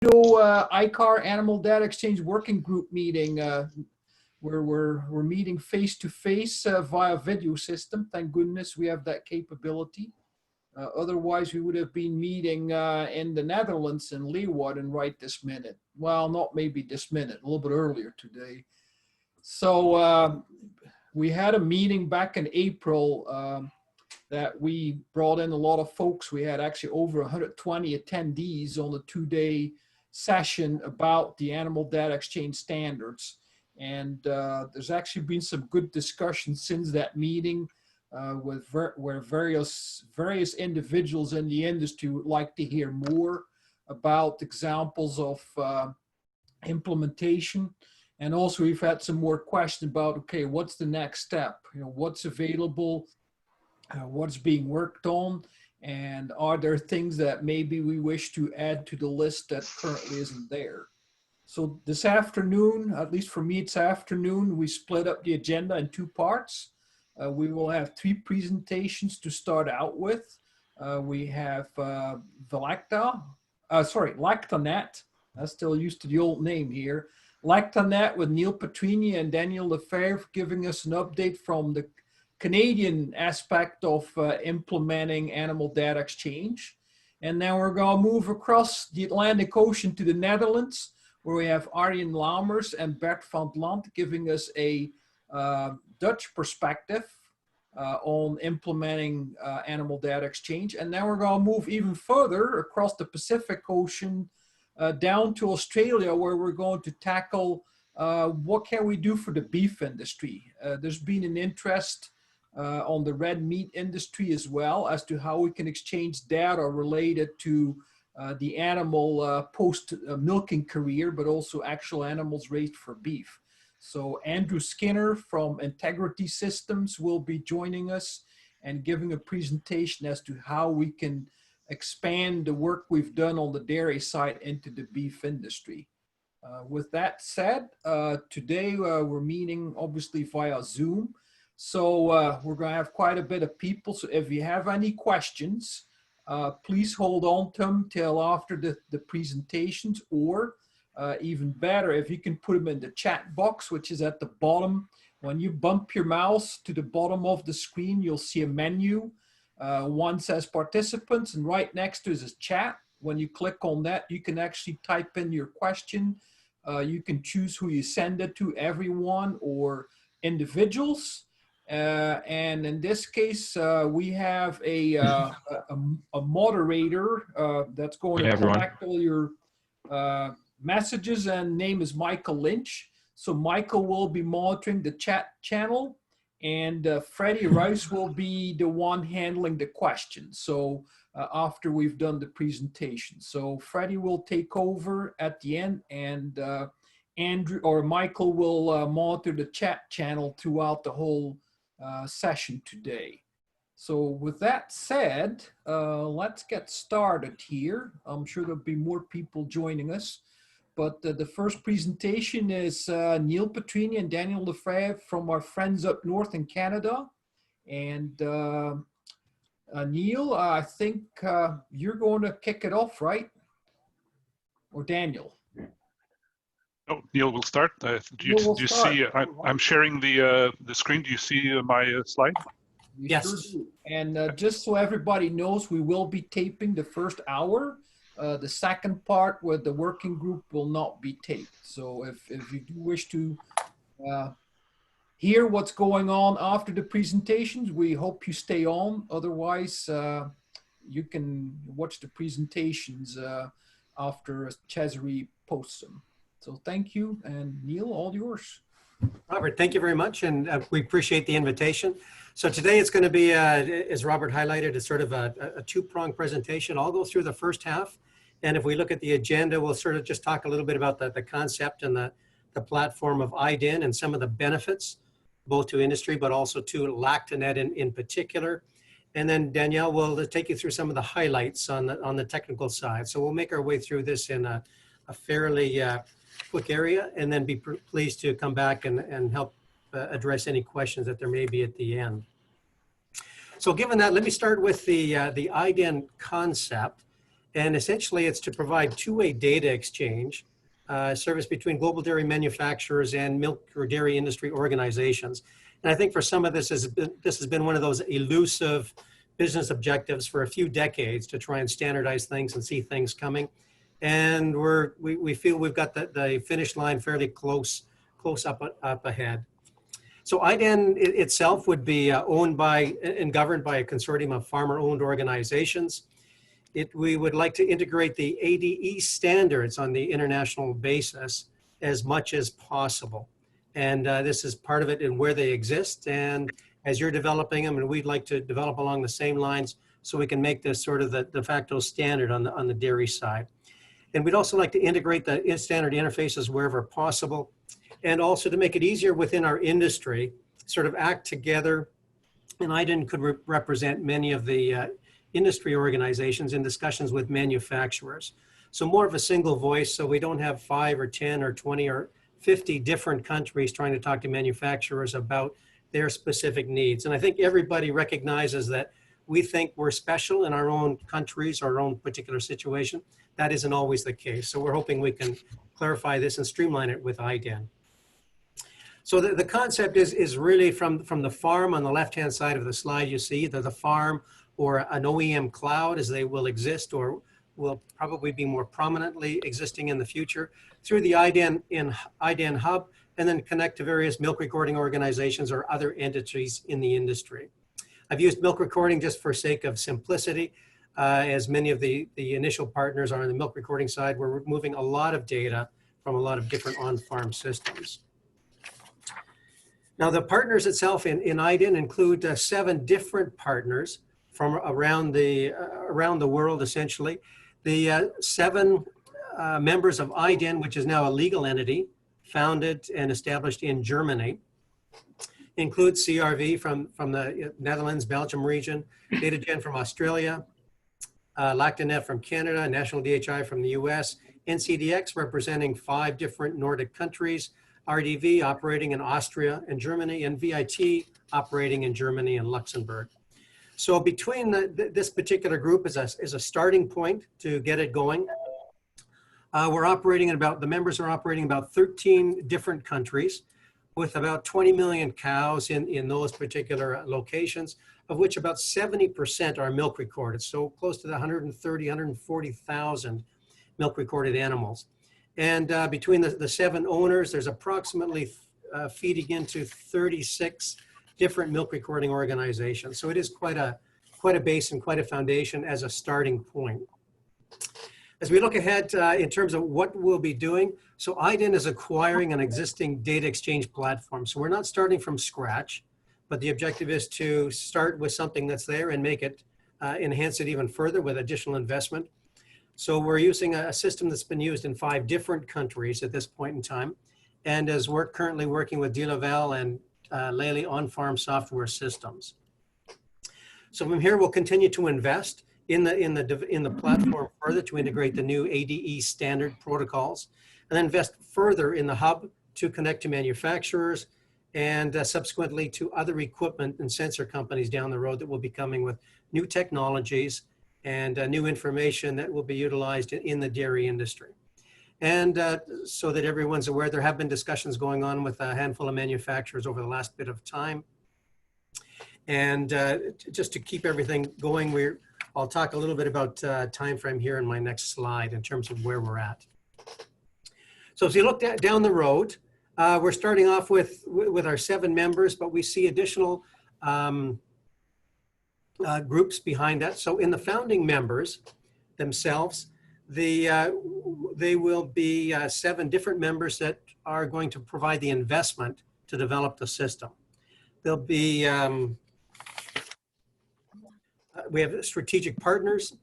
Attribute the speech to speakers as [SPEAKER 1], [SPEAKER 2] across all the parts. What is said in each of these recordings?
[SPEAKER 1] ICAR Animal Data Exchange Working Group meeting where we're meeting face to face via video system. Thank goodness we have that capability. Otherwise, we would have been meeting in the Netherlands in Leeuwarden right this minute. Well, not maybe this minute, a little bit earlier today. So we had a meeting back in April that we brought in a lot of folks. We had actually over 120 attendees on the 2-day session about the Animal Data Exchange standards. And there's actually been some good discussion since that meeting where various individuals in the industry would like to hear more about examples of implementation. And also we've had some more questions about, okay, what's the next step? You know, what's available, what's being worked on, and are there things that maybe we wish to add to the list that currently isn't there? So this afternoon, at least for me, it's afternoon, we split up the agenda in 2 parts. We will have 3 presentations to start out with. We have Lactanet. I'm still used to the old name here. Lactanet with Neil Petrini and Daniel Lefebvre giving us an update from the Canadian aspect of implementing animal data exchange. And then we're going to move across the Atlantic Ocean to the Netherlands, where we have Arjen Lamers and Bert van Land giving us a Dutch perspective on implementing animal data exchange. And then we're going to move even further across the Pacific Ocean down to Australia, where we're going to tackle what can we do for the beef industry. There's been an interest on the red meat industry as well as to how we can exchange data related to the animal post-milking career, but also actual animals raised for beef. So Andrew Skinner from Integrity Systems will be joining us and giving a presentation as to how we can expand the work we've done on the dairy side into the beef industry. With that said, today we're meeting obviously via Zoom. So we're going to have quite a bit of people. So if you have any questions, please hold on to them till after the presentations, or even better, if you can put them in the chat box, which is at the bottom. When you bump your mouse to the bottom of the screen, you'll see a menu. One says participants, and right next to it is a chat. When you click on that, you can actually type in your question. You can choose who you send it to, everyone or individuals. And in this case, we have a moderator that's going to collect all your messages, and name is Michael Lynch. So Michael will be monitoring the chat channel, and Freddie Rice will be the one handling the questions. So after we've done the presentation, so Freddie will take over at the end, and Andrew or Michael will monitor the chat channel throughout the whole session today. So with that said, let's get started here. I'm sure there'll be more people joining us, but the first presentation is Neil Petrini and Daniel Lefebvre from our friends up north in Canada. And Neil, I think you're going to kick it off, right? Or Daniel?
[SPEAKER 2] Oh, Neil will start. Do you see? I'm sharing the screen. Do you see my slide?
[SPEAKER 1] Yes. Sure do. And just so everybody knows, we will be taping the first hour. The second part with the working group will not be taped. So if you do wish to hear what's going on after the presentations, we hope you stay on. Otherwise, you can watch the presentations after Cesare posts them. So thank you, and Neil, all yours.
[SPEAKER 3] Robert, thank you very much, and we appreciate the invitation. So today it's going to be, as Robert highlighted, it's sort of a two-pronged presentation. I'll go through the first half, and if we look at the agenda, we'll sort of just talk a little bit about the concept and the platform of IDIN and some of the benefits, both to industry, but also to Lactanet in particular. And then Danielle will take you through some of the highlights on the technical side. So we'll make our way through this in a fairly quick area, and then be pleased to come back and help address any questions that there may be at the end. So given that, let me start with the IDIN concept. And essentially it's to provide two-way data exchange service between global dairy manufacturers and milk or dairy industry organizations. And I think for some of this has been one of those elusive business objectives for a few decades to try and standardize things and see things coming. And we feel we've got the finish line fairly close up ahead. So IDEN itself would be owned by and governed by a consortium of farmer-owned organizations. We would like to integrate the ADE standards on the international basis as much as possible. And this is part of it in where they exist. And as you're developing them, and we'd like to develop along the same lines so we can make this sort of the de facto standard on the dairy side. And we'd also like to integrate the standard interfaces wherever possible, and also to make it easier within our industry, sort of act together. And IDEN could represent many of the industry organizations in discussions with manufacturers. So more of a single voice, so we don't have 5 or 10 or 20 or 50 different countries trying to talk to manufacturers about their specific needs. And I think everybody recognizes that we think we're special in our own countries, our own particular situation. That isn't always the case. So we're hoping we can clarify this and streamline it with IDEN. So the concept is really from the farm on the left-hand side of the slide, you see either the farm or an OEM cloud, as they will exist or will probably be more prominently existing in the future, through the IDEN hub, and then connect to various milk recording organizations or other entities in the industry. I've used milk recording just for sake of simplicity, as many of the initial partners are on the milk recording side. We're moving a lot of data from a lot of different on-farm systems. Now the partners itself in IDEN include 7 different partners from around the world, essentially. The 7 members of IDEN, which is now a legal entity, founded and established in Germany, include CRV from the Netherlands, Belgium region, DataGen from Australia, Lactanet from Canada, National DHI from the US, NCDX representing 5 different Nordic countries, RDV operating in Austria and Germany, and VIT operating in Germany and Luxembourg. So between this particular group is a starting point to get it going. We're operating in the members are operating about 13 different countries with about 20 million cows in those particular locations, of which about 70% are milk recorded. So close to the 130, 140,000 milk recorded animals. And between the 7 owners, there's approximately feeding into 36 different milk recording organizations. So it is quite a base and quite a foundation as a starting point. As we look ahead in terms of what we'll be doing, so IDEN is acquiring an existing data exchange platform. So we're not starting from scratch, but the objective is to start with something that's there and make it, enhance it even further with additional investment. So we're using a system that's been used in 5 different countries at this point in time, and is currently working with De La Val and Lely on-farm software systems. So from here, we'll continue to invest in the platform further to integrate the new ADE standard protocols, and then invest further in the hub to connect to manufacturers and subsequently to other equipment and sensor companies down the road that will be coming with new technologies and new information that will be utilized in the dairy industry. And so that everyone's aware, there have been discussions going on with a handful of manufacturers over the last bit of time. And just to keep everything going, I'll talk a little bit about time frame here in my next slide in terms of where we're at. So if you look down the road, we're starting off with our 7 members, but we see additional groups behind that. So in the founding members themselves, they will be 7 different members that are going to provide the investment to develop the system. There'll be, we have strategic partners.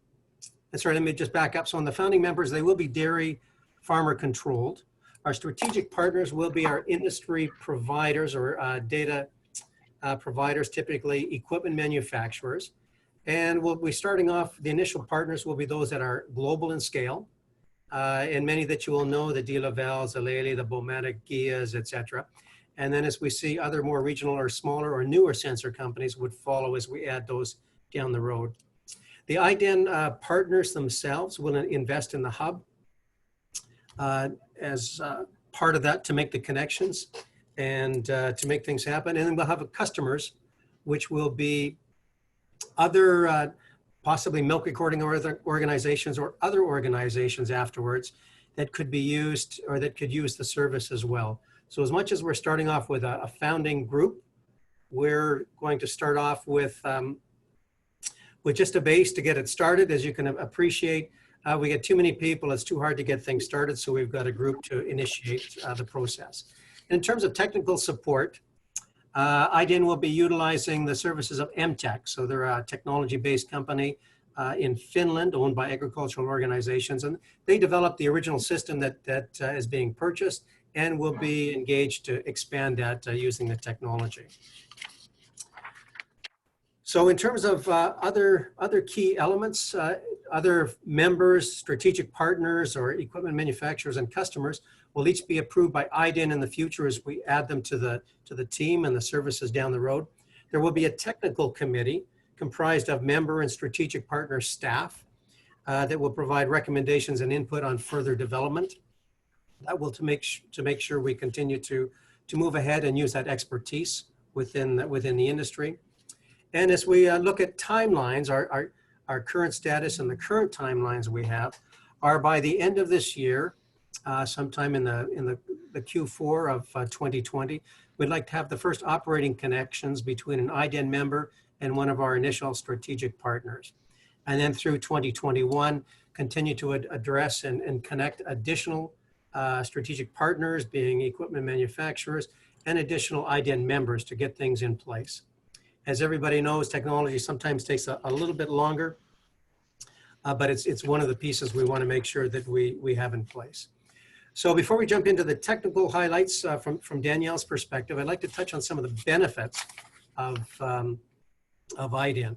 [SPEAKER 3] And sorry, let me just back up. So in the founding members, they will be dairy farmer controlled. Our strategic partners will be our industry providers or data providers, typically equipment manufacturers. And we'll be starting off, the initial partners will be those that are global in scale. And many that you will know, the De La Val, the Lely, the Bomatic, Gias, et cetera. And then as we see other more regional or smaller or newer sensor companies would follow as we add those down the road. The IDEN partners themselves will invest in the hub as part of that to make the connections and to make things happen. And then we'll have customers, which will be other possibly milk recording organizations or other organizations afterwards that could be used or that could use the service as well. So as much as we're starting off with a founding group, we're going to start off with just a base to get it started. As you can appreciate, we get too many people, it's too hard to get things started, so we've got a group to initiate the process. In terms of technical support, IDEN will be utilizing the services of MTech. So they're a technology-based company in Finland owned by agricultural organizations, and they developed the original system that is being purchased and will be engaged to expand that using the technology. So in terms of other key elements, other members, strategic partners, or equipment manufacturers and customers will each be approved by IDEN in the future as we add them to the team and the services down the road. There will be a technical committee comprised of member and strategic partner staff that will provide recommendations and input on further development. That will to make sure we continue to move ahead and use that expertise within the industry. And as we look at timelines, our current status and the current timelines we have are by the end of this year, sometime in the Q4 of 2020, we'd like to have the first operating connections between an IDEN member and one of our initial strategic partners. And then through 2021, continue to address and connect additional strategic partners, being equipment manufacturers, and additional IDEN members to get things in place. As everybody knows, technology sometimes takes a little bit longer, but it's one of the pieces we want to make sure that we have in place. So before we jump into the technical highlights from Danielle's perspective, I'd like to touch on some of the benefits of IDEN.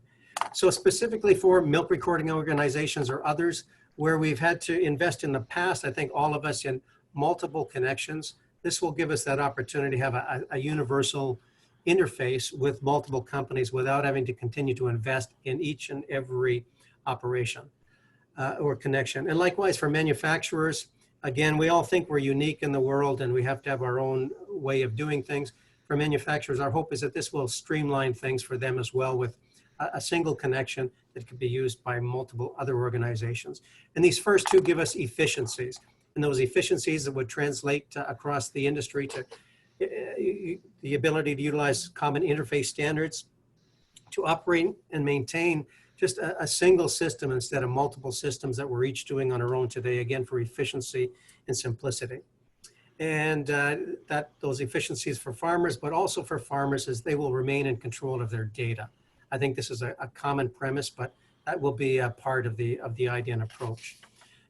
[SPEAKER 3] So specifically for milk recording organizations or others where we've had to invest in the past, I think all of us in multiple connections, this will give us that opportunity to have a universal interface with multiple companies without having to continue to invest in each and every operation or connection. And likewise for manufacturers, again, we all think we're unique in the world and we have to have our own way of doing things. For manufacturers, our hope is that this will streamline things for them as well with a single connection that could be used by multiple other organizations. And these first two give us efficiencies. And those efficiencies that would translate across the industry to the ability to utilize common interface standards to operate and maintain just a single system instead of multiple systems that we're each doing on our own today, again, for efficiency and simplicity. And those efficiencies for farmers, but also for farmers as they will remain in control of their data. I think this is a common premise, but that will be a part of the IDEN approach.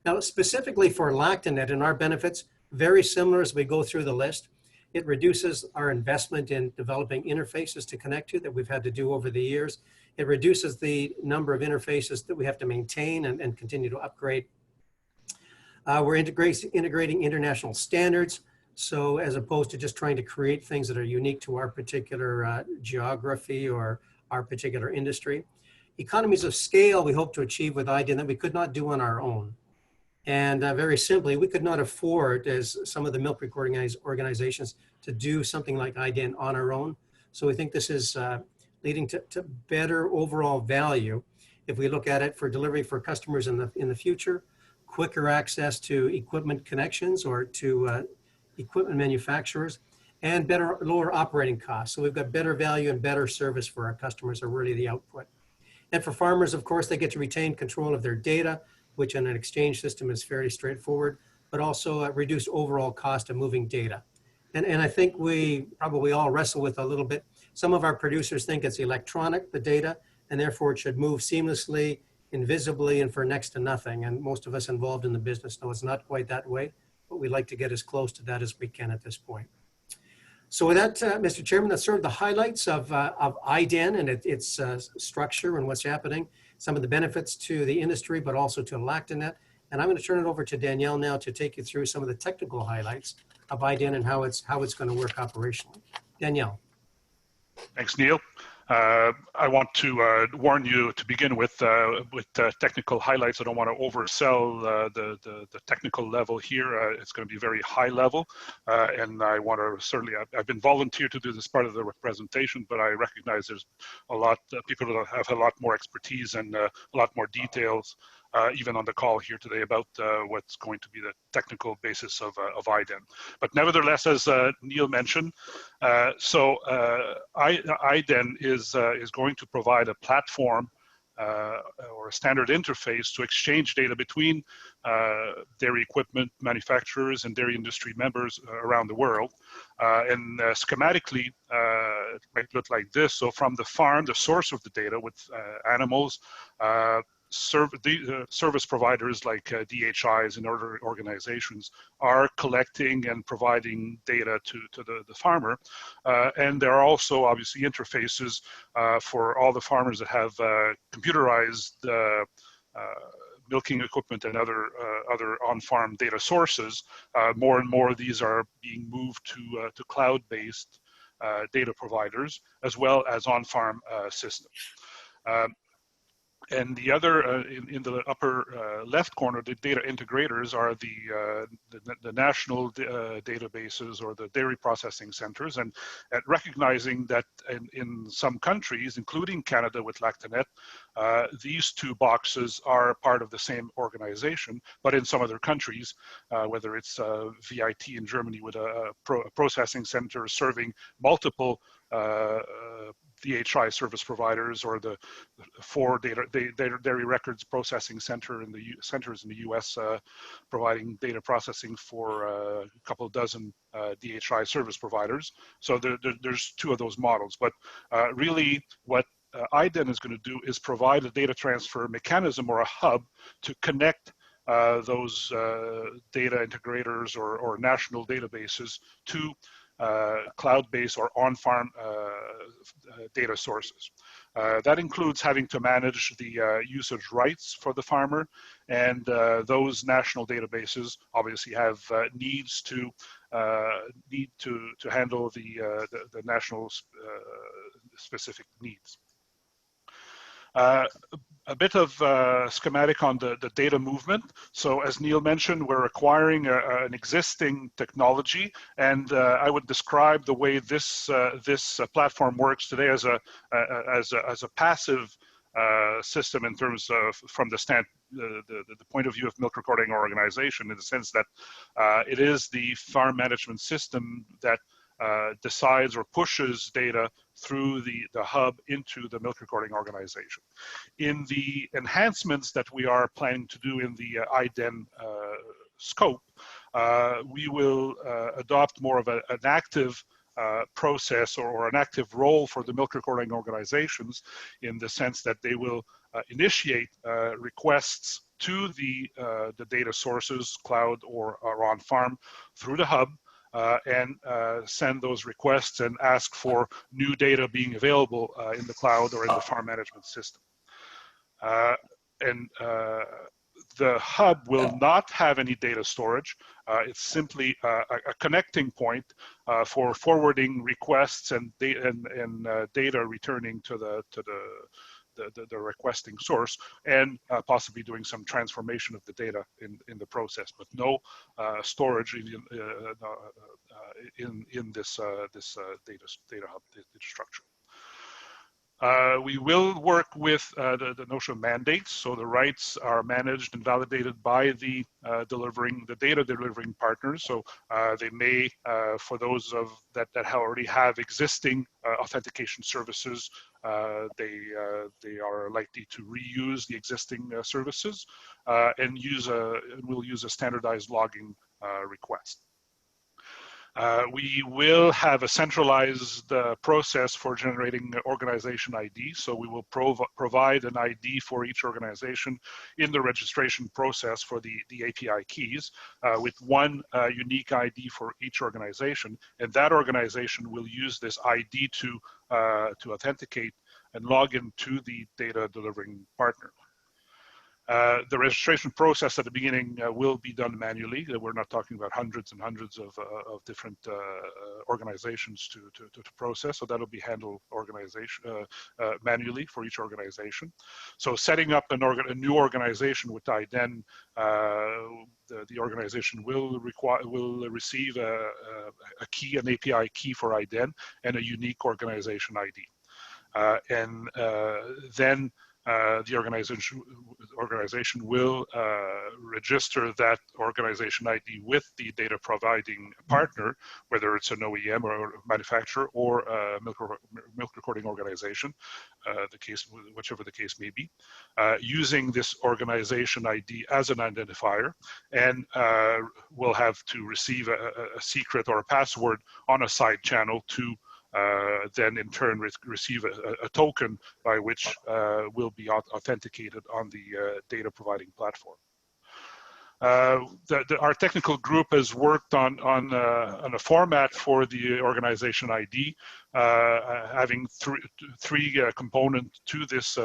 [SPEAKER 3] Now, specifically for LactaNet and our benefits, very similar as we go through the list. It reduces our investment in developing interfaces to connect to that we've had to do over the years. It reduces the number of interfaces that we have to maintain and continue to upgrade. We're integrating international standards. So as opposed to just trying to create things that are unique to our particular geography or our particular industry. Economies of scale we hope to achieve with IDEN that we could not do on our own. And very simply, we could not afford, as some of the milk recording organizations, to do something like IDEN on our own. So we think this is leading to better overall value if we look at it for delivery for customers in the future, quicker access to equipment connections or to equipment manufacturers, and lower operating costs. So we've got better value and better service for our customers are really the output. And for farmers, of course, they get to retain control of their data, which in an exchange system is fairly straightforward, but also reduce overall cost of moving data. And I think we probably all wrestle with a little bit. Some of our producers think it's electronic, the data, and therefore it should move seamlessly, invisibly, and for next to nothing. And most of us involved in the business know it's not quite that way, but we like to get as close to that as we can at this point. So with that, Mr. Chairman, that's sort of the highlights of IDEN and its structure and what's happening, some of the benefits to the industry, but also to LactaNet. And I'm going to turn it over to Danielle now to take you through some of the technical highlights of IDEN and how it's going to work operationally. Danielle.
[SPEAKER 2] Thanks, Neil. I want to warn you to begin with technical highlights. I don't want to oversell the technical level here. It's going to be very high level, and I want to certainly. I've been volunteered to do this part of the presentation, but I recognize there's a lot people that have a lot more expertise and a lot more details, even on the call here today, about what's going to be the technical basis of IDEN. But nevertheless, as Neil mentioned, IDEN is going to provide a platform or a standard interface to exchange data between dairy equipment manufacturers and dairy industry members around the world. And schematically, it might look like this. So from the farm, the source of the data with animals, service providers like DHIs and other organizations are collecting and providing data to the farmer. And there are also obviously interfaces for all the farmers that have computerized milking equipment and other on-farm data sources. More and more of these are being moved to cloud-based data providers, as well as on-farm systems. And the other, in the upper left corner, the data integrators are the national databases or the dairy processing centers, and recognizing that in some countries, including Canada with Lactanet, these two boxes are part of the same organization, but in some other countries, whether it's VIT in Germany with a processing center serving multiple DHI service providers, or the 4 dairy records processing centers in the US providing data processing for a couple of dozen DHI service providers. So there's 2 of those models, but really what IDEN is going to do is provide a data transfer mechanism or a hub to connect those data integrators or national databases to cloud-based or on-farm data sources. That includes having to manage the usage rights for the farmer, and those national databases obviously have needs to handle the national specific needs. A bit of schematic on the data movement. So as Neil mentioned, we're acquiring an existing technology, and I would describe the way this platform works today as a passive system in terms of from the point of view of milk recording organization, in the sense that it is the farm management system that decides or pushes data through the hub into the milk recording organization. In the enhancements that we are planning to do in the IDEN scope, we will adopt more of an active process or an active role for the milk recording organizations, in the sense that they will initiate requests to the data sources, cloud or on farm, through the hub, and send those requests and ask for new data being available in the cloud or in the farm management system. The hub will not have any data storage. It's simply a connecting point for forwarding requests and data returning to the requesting source, and possibly doing some transformation of the data in the process, but no storage in this data hub data structure. We will work with the notion of mandates, so the rights are managed and validated by the data delivering partners. So they may, for those that already have existing authentication services, they are likely to reuse the existing services and will use a standardized logging request. We will have a centralized process for generating organization ID. So we will provide an ID for each organization in the registration process for the API keys, with one unique ID for each organization. And that organization will use this ID to authenticate and log into the data delivering partner. The registration process at the beginning will be done manually. We're not talking about hundreds and hundreds of different organizations to process, so that'll be handled manually for each organization. So setting up a new organization with IDEN, the organization will receive a key, an API key for IDEN, and a unique organization ID. Then the organization will register that organization ID with the data providing partner, whether it's an OEM or a manufacturer or a milk recording organization, whichever the case may be, using this organization ID as an identifier, and will have to receive a secret or a password on a side channel to then in turn receive a token by which will be authenticated on the data providing platform. Our technical group has worked on a format for the organization ID, having three components to this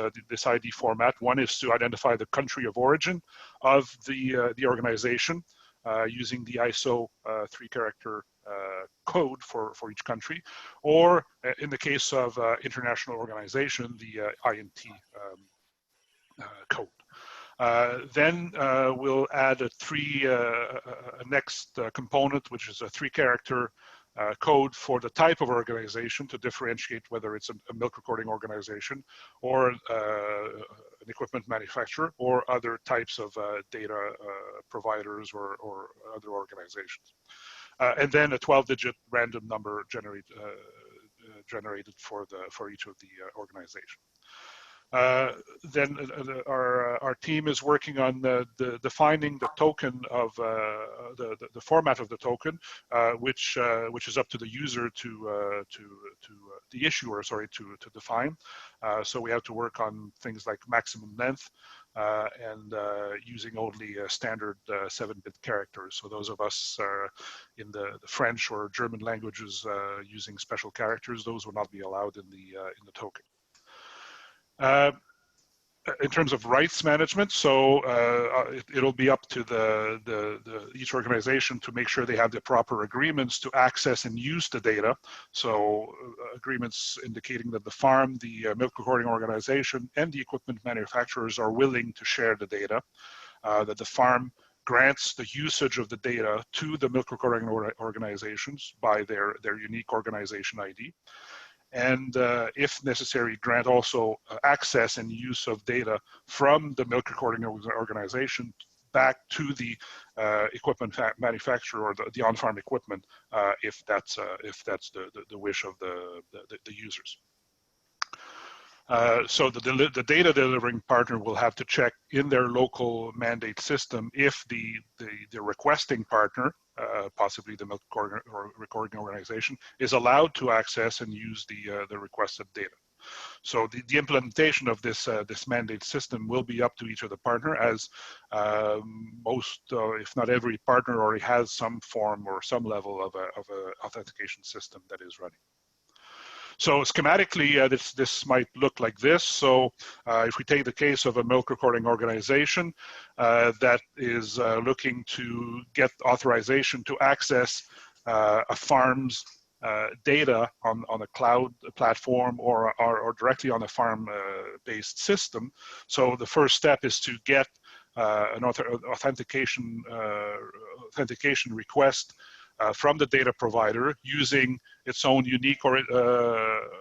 [SPEAKER 2] ID format. One is to identify the country of origin of the organization using the ISO 3-character code for each country, or in the case of international organization, the INT code. Then we'll add a next component, which is a 3-character code for the type of organization to differentiate whether it's a milk recording organization or an equipment manufacturer or other types of data providers or other organizations. And then a 12-digit random number generated for each of the organizations. Then our team is working on defining the token of the format of the token, which is up to the user the issuer, sorry, to define. So we have to work on things like maximum length and using only standard 7-bit characters. So those of us in the French or German languages using special characters, those will not be allowed in the token. In terms of rights management, so it'll be up to each organization to make sure they have the proper agreements to access and use the data. So agreements indicating that the farm, the milk recording organization, and the equipment manufacturers are willing to share the data, that the farm grants the usage of the data to the milk recording organizations by their unique organization ID. And if necessary, grant also access and use of data from the milk recording organization back to the equipment manufacturer or the on-farm equipment, if that's the wish of the users. So the data delivering partner will have to check in their local mandate system if the requesting partner, possibly the milk recording organization, is allowed to access and use the requested data. So the implementation of this mandate system will be up to each of the partner, as most, if not every partner, already has some form or some level of a authentication system that is running. So schematically, this might look like this. So if we take the case of a milk recording organization that is looking to get authorization to access a farm's data on a cloud platform or directly on a farm-based system. So the first step is to get an authentication request from the data provider using its own unique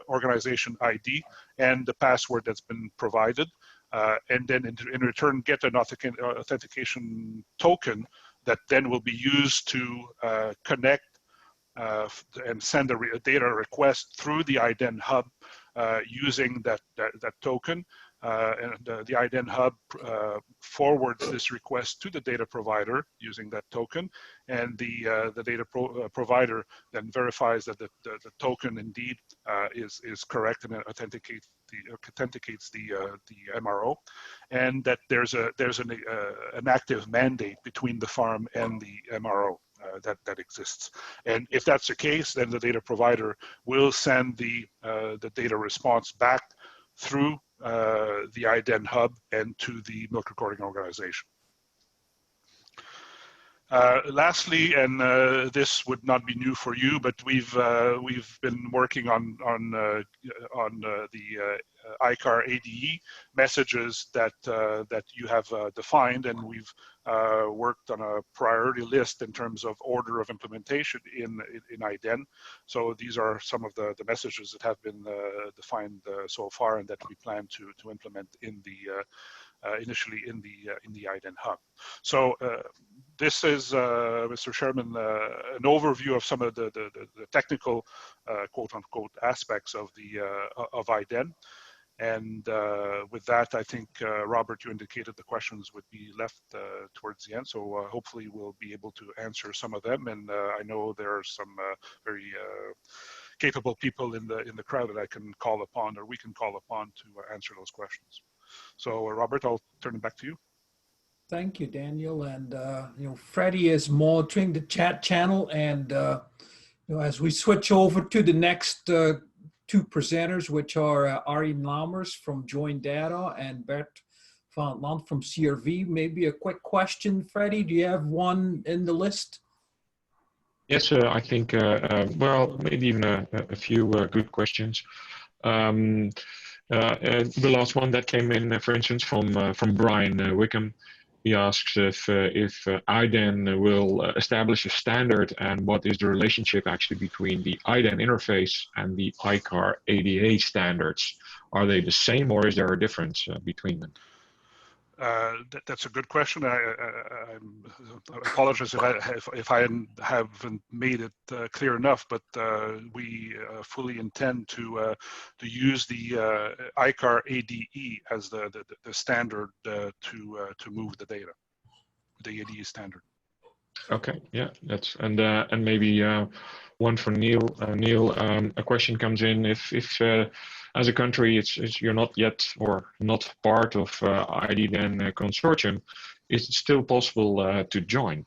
[SPEAKER 2] organization ID and the password that's been provided, and then in return get an authentication token that then will be used to connect and send a data request through the IDEN hub using that token. And the IDEN hub forwards this request to the data provider using that token, and the data provider then verifies that the token indeed is correct and authenticates the MRO, and that there's an active mandate between the farm and the MRO that exists. And if that's the case, then the data provider will send the data response back through the IDEN hub and to the milk recording organization. Lastly, and this would not be new for you, but we've been working on the ICAR ADE messages that you have defined, and we've worked on a priority list in terms of order of implementation in IDEN. So these are some of the messages that have been defined so far, and that we plan to implement in the initially in the IDEN hub. So this is, Mr. Chairman, an overview of some of the technical quote-unquote aspects of of IDEN. And with that, I think, Robert, you indicated the questions would be left towards the end. So hopefully we'll be able to answer some of them. And I know there are some very capable people in the crowd that I can call upon, or we can call upon, to answer those questions. So Robert, I'll turn it back to you.
[SPEAKER 1] Thank you, Daniel. And Freddie is monitoring the chat channel, and as we switch over to the next two presenters, which are Arjen Lammers from Join Data and Bert van Land from CRV. Maybe a quick question, Freddie. Do you have one in the list?
[SPEAKER 4] Yes, I think, well, maybe even a few good questions. The last one that came in, for instance, from Brian Wickham. He asks if IDEN will establish a standard, and what is the relationship actually between the IDEN interface and the ICAR ADA standards? Are they the same, or is there a difference between them?
[SPEAKER 2] That's a good question. I apologize if I haven't made it clear enough, but we fully intend to use the ICAR ADE as the standard to move the data, the ADE standard.
[SPEAKER 4] Okay, yeah, that's and maybe one for Neil. Neil, a question comes in: if as a country you're not yet or not part of IDEN consortium, is it still possible to join?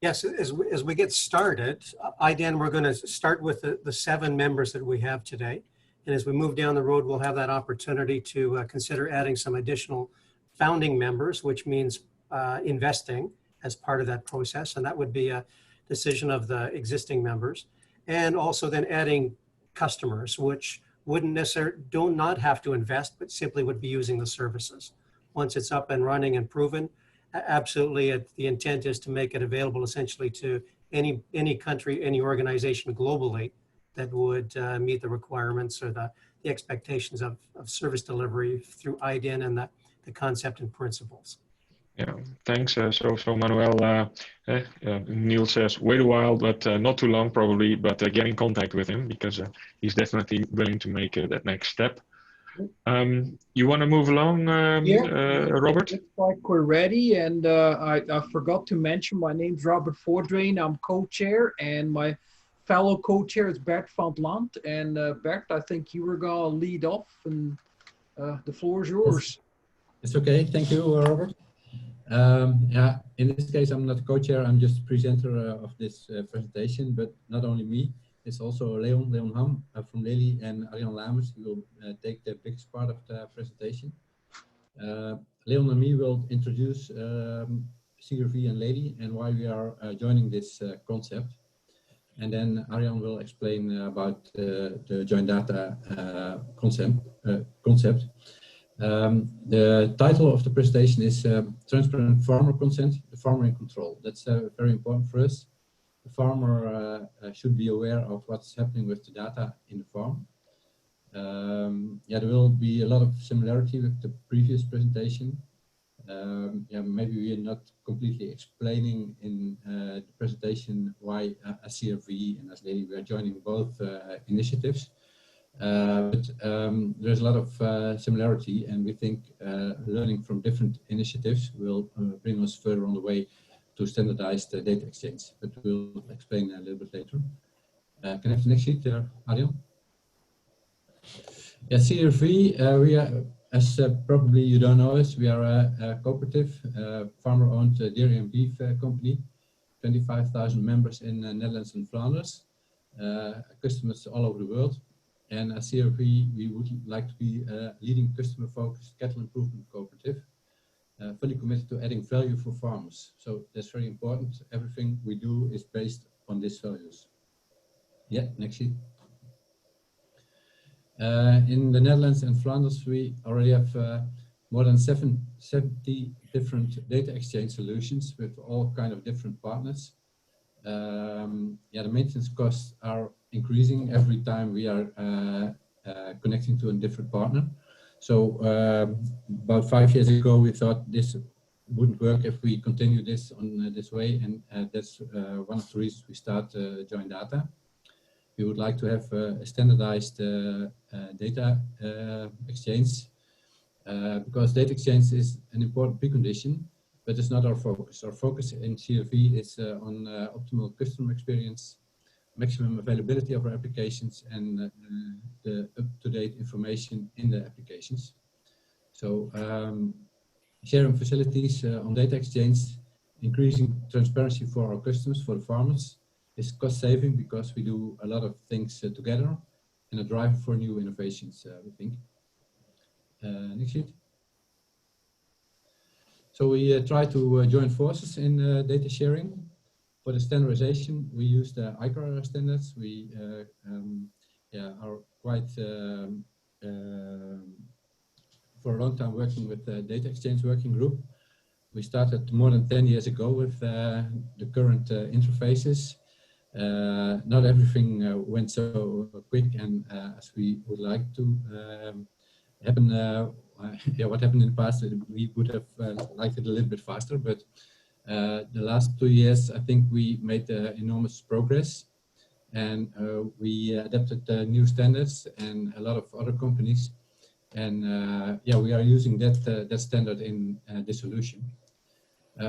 [SPEAKER 3] Yes, as we get started, IDEN, we're going to start with the 7 members that we have today. And as we move down the road, we'll have that opportunity to consider adding some additional founding members, which means investing as part of that process. And that would be a decision of the existing members. And also then adding customers, which wouldn't necessarily, do not have to invest, but simply would be using the services. Once it's up and running and proven, absolutely, the intent is to make it available essentially to any country, any organization globally that would meet the requirements or the expectations of service delivery through IDEN and the concept and principles.
[SPEAKER 4] Yeah, thanks. So Manuel, Neil says, wait a while, but not too long probably, but get in contact with him because he's definitely willing to make that next step. You want to move along, Robert?
[SPEAKER 1] Looks like we're ready, and I forgot to mention my name's Robert Voordrain. I'm co-chair, and my fellow co-chair is Bert van Land. And Bert, I think you were going to lead off, and the floor is yours.
[SPEAKER 5] It's okay. Thank you, Robert. Yeah, in this case, I'm not co-chair. I'm just presenter of this presentation, but not only me. It's also Leon Ham from Lely and Arjen Lammers who will take the biggest part of the presentation. Leon and me will introduce CRV and Lely and why we are joining this concept. And then Arjen will explain about the joint data concept. The title of the presentation is Transparent Farmer Consent, the Farmer in Control. That's very important for us. The farmer should be aware of what's happening with the data in the farm. Yeah, there will be a lot of similarity with the previous presentation. Yeah, maybe we are not completely explaining in the presentation why as CRV and as Lely we are joining both initiatives. But there's a lot of similarity, and we think learning from different initiatives will bring us further on the way to standardize the data exchange, but we'll explain a little bit later. Can I have the next sheet there, Arjen? Yeah, CRV, we are, as probably you don't know us, we are a cooperative, farmer-owned dairy and beef company, 25,000 members in Netherlands and Flanders, customers all over the world. And as CRV, we would like to be a leading customer-focused cattle improvement cooperative, fully committed to adding value for farmers. So that's very important. Everything we do is based on these values. Yeah, next sheet. In the Netherlands and Flanders, we already have more than 70 different data exchange solutions with all kind of different partners. Yeah, the maintenance costs are increasing every time we are connecting to a different partner. So about 5 years ago, we thought this wouldn't work if we continue this on this way, and that's one of the reasons we start Join Data. We would like to have a standardized data exchange because data exchange is an important precondition, but it's not our focus. Our focus in CRV is on optimal customer experience, maximum availability of our applications, and the up-to-date information in the applications. So sharing facilities on data exchange, increasing transparency for our customers, for the farmers, is cost saving because we do a lot of things together and a drive for new innovations, we think. Next sheet. So we try to join forces in data sharing. For the standardization, we use the ICAR standards. We are quite, for a long time, working with the data exchange working group. We started more than 10 years ago with the current interfaces. Not everything went so quick and as we would like to happen. What happened in the past, we would have liked it a little bit faster, but the last 2 years, I think we made enormous progress, and we adapted new standards and a lot of other companies, and yeah, we are using that standard in this solution.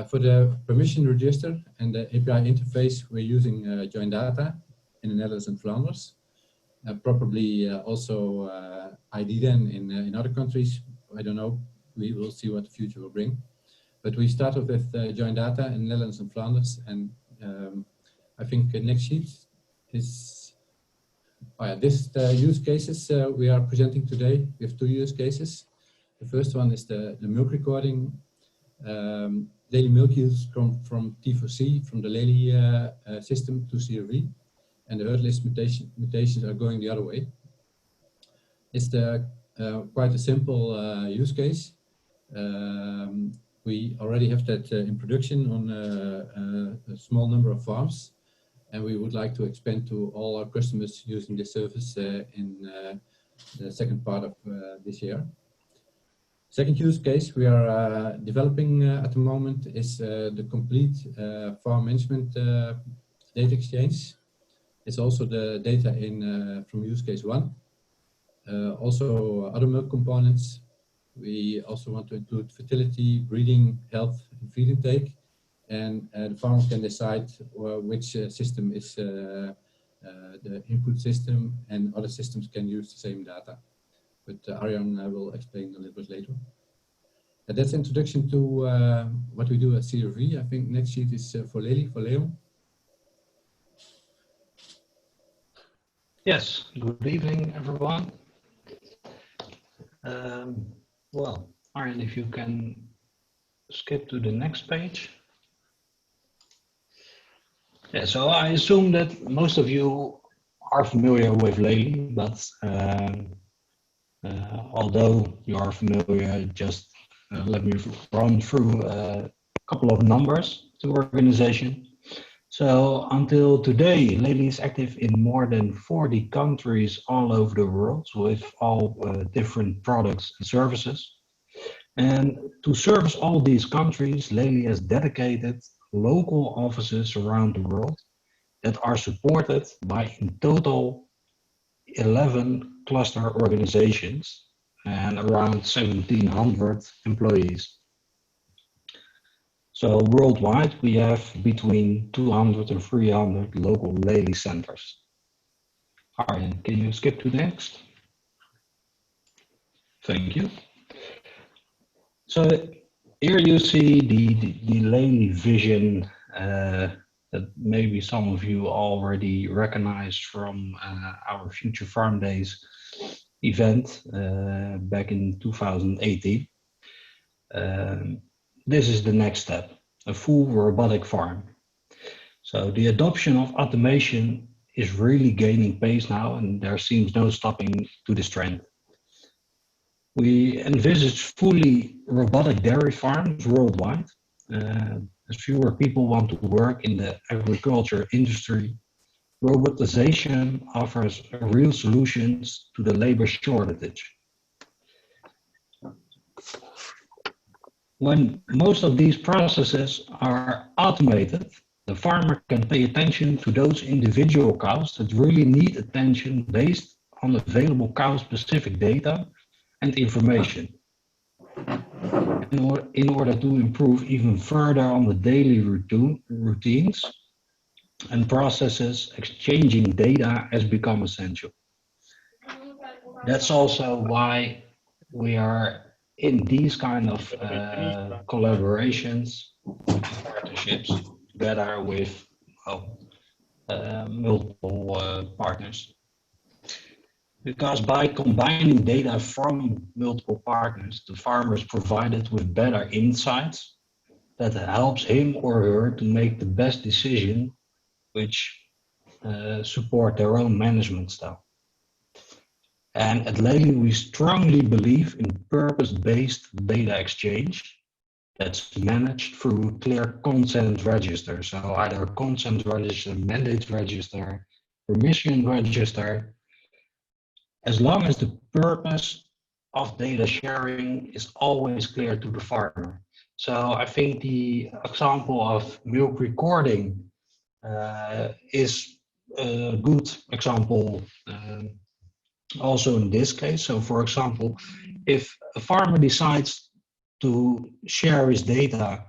[SPEAKER 5] For the permission register and the API interface, we're using Join Data in the Netherlands and Flanders. Probably also ID then in other countries. I don't know. We will see what the future will bring. But we started with Join Data in the Netherlands and Flanders, and I think the next sheet is this is the use cases we are presenting today. We have 2 use cases. The first one is the milk recording. Daily milk use from T4C, from the Lely system to CRV, and the herd list mutations are going the other way. It's quite a simple use case. We already have that in production on a small number of farms, and we would like to expand to all our customers using this service in the second part of this year. Second use case we are developing at the moment is the complete farm management data exchange. It's also the data in from use case 1. Also other milk components. We also want to include fertility, breeding, health, and feed intake, and the farmer can decide which system is the input system, and other systems can use the same data. But Arjan will explain a little bit later. That's introduction to what we do at CRV. I think next sheet is for Leo.
[SPEAKER 6] Yes, good evening, everyone. Well, Arjan, if you can skip to the next page. Yeah, so I assume that most of you are familiar with Lely, but although you are familiar, just let me run through a couple of numbers to organization. So until today, Lely is active in more than 40 countries all over the world with all different products and services. And to service all these countries, Lely has dedicated local offices around the world that are supported by in total 11 cluster organizations and around 1,700 employees. So worldwide, we have between 200 and 300 local Lely centers. Arjan, can you skip to next? Thank you. So here you see the Lely vision that maybe some of you already recognize from our Future Farm Days event back in 2018. This is the next step, a full robotic farm. So the adoption of automation is really gaining pace now, and there seems no stopping to this trend. We envisage fully robotic dairy farms worldwide, as fewer people want to work in the agriculture industry. Robotization offers real solutions to the labor shortage. When most of these processes are automated, the farmer can pay attention to those individual cows that really need attention based on available cow-specific data and information. In order to improve even further on the daily routines and processes, exchanging data has become essential. That's also why we are in these kind of collaborations, partnerships, together with multiple partners. Because by combining data from multiple partners, the farmer is provided with better insights that helps him or her to make the best decision, which support their own management style. And at Lely, we strongly believe in purpose-based data exchange that's managed through clear consent register. So either consent register, mandate register, permission register, as long as the purpose of data sharing is always clear to the farmer. So I think the example of milk recording is a good example also in this case. So for example, if a farmer decides to share his data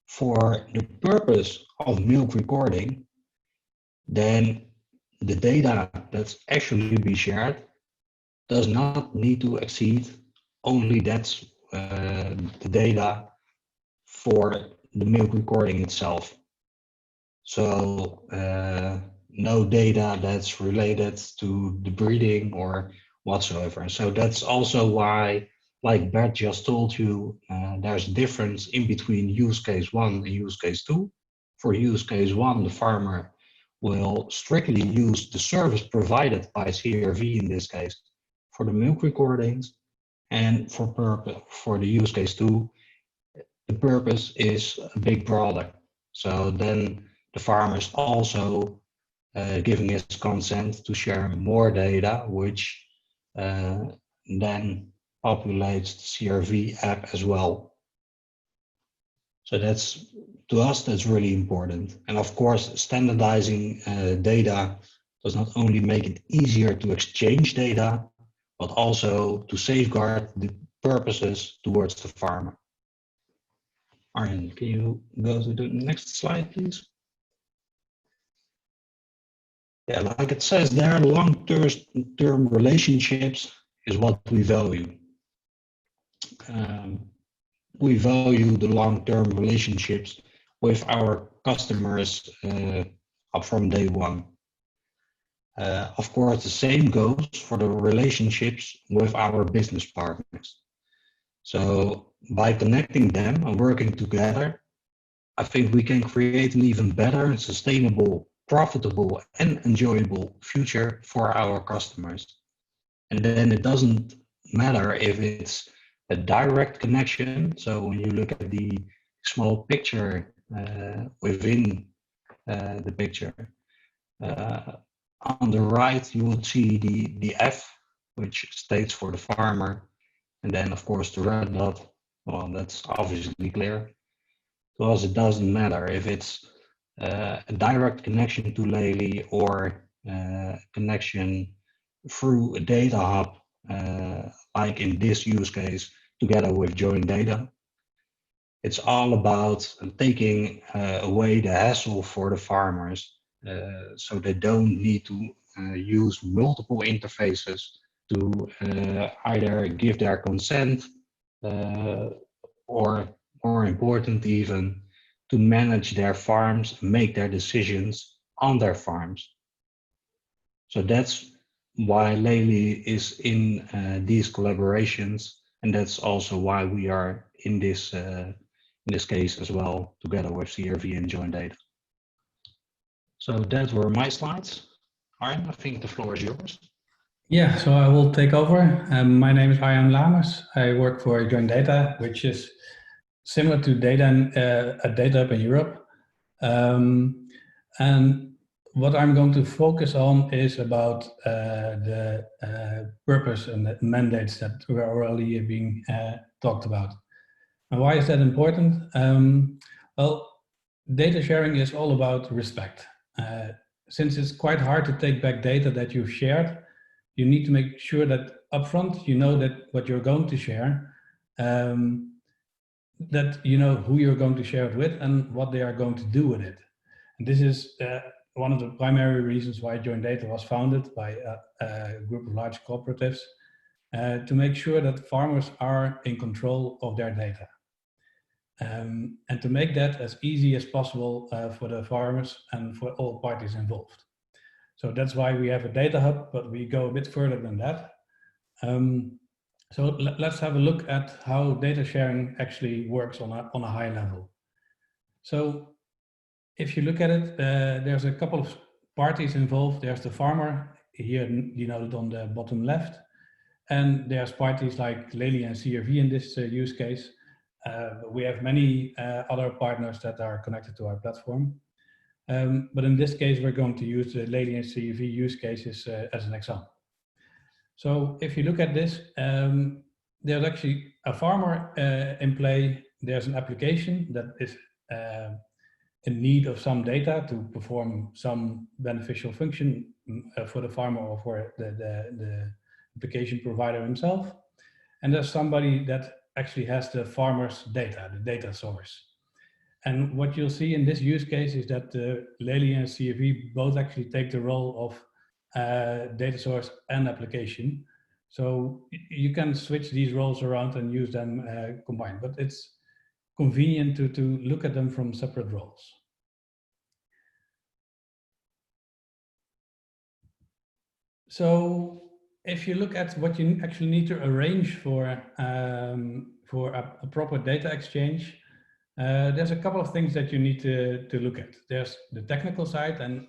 [SPEAKER 6] for the purpose of milk recording, then the data that's actually be shared does not need to exceed only that's the data for the milk recording itself. So no data that's related to the breeding or whatsoever. So that's also why, like Bert just told you, there's a difference in between use case 1 and use case 2. For use case 1, the farmer will strictly use the service provided by CRV in this case for the milk recordings, and for the use case 2, the purpose is a big product. So then the farmer is also giving his consent to share more data, which then populates the CRV app as well. So that's, to us, that's really important. And of course, standardizing data does not only make it easier to exchange data, but also to safeguard the purposes towards the farmer. Arjen, can you go to the next slide, please? Yeah, like it says there, long-term relationships is what we value. We value the long-term relationships with our customers up from day one. Of course, the same goes for the relationships with our business partners. So by connecting them and working together, I think we can create an even better, sustainable, profitable, and enjoyable future for our customers. And then it doesn't matter if it's a direct connection. So when you look at the small picture within the picture, on the right, you will see the F, which stands for the farmer. And then, of course, the red dot, well, that's obviously clear. To us, it doesn't matter if it's a direct connection to Lely or connection through a data hub, like in this use case, together with Join Data. It's all about taking away the hassle for the farmers, so they don't need to use multiple interfaces to either give their consent or, more important even, to manage their farms, make their decisions on their farms. So that's why Lely is in these collaborations, and that's also why we are in this case as well, together with CRV and Joint Data. So that were my slides. Arjen, I think the floor is yours.
[SPEAKER 7] Yeah, so I will take over. My name is Arjen Lamers. I work for Joint Data, which is similar to a data hub in Europe. And what I'm going to focus on is about the purpose and the mandates that were already being talked about. And why is that important? Well, data sharing is all about respect. Since it's quite hard to take back data that you've shared, you need to make sure that upfront you know that what you're going to share, that you know who you're going to share it with and what they are going to do with it. And this is one of the primary reasons why Joint Data was founded by a group of large cooperatives, to make sure that farmers are in control of their data. And to make that as easy as possible for the farmers and for all parties involved. So that's why we have a data hub, but we go a bit further than that. So let's have a look at how data sharing actually works on a high level. So if you look at it, there's a couple of parties involved. There's the farmer, here denoted on the bottom left, and there's parties like Lely and CRV in this use case. We have many other partners that are connected to our platform. But in this case, we're going to use the Lely and CRV use cases as an example. So if you look at this, there's actually a farmer in play. There's an application that is in need of some data to perform some beneficial function for the farmer or for the application provider himself. And there's somebody that actually has the farmer's data, the data source. And what you'll see in this use case is that Lely and CRV both actually take the role of data source and application. So you can switch these roles around and use them combined, but it's convenient to look at them from separate roles. So if you look at what you actually need to arrange for a proper data exchange, there's a couple of things that you need to look at. There's the technical side, and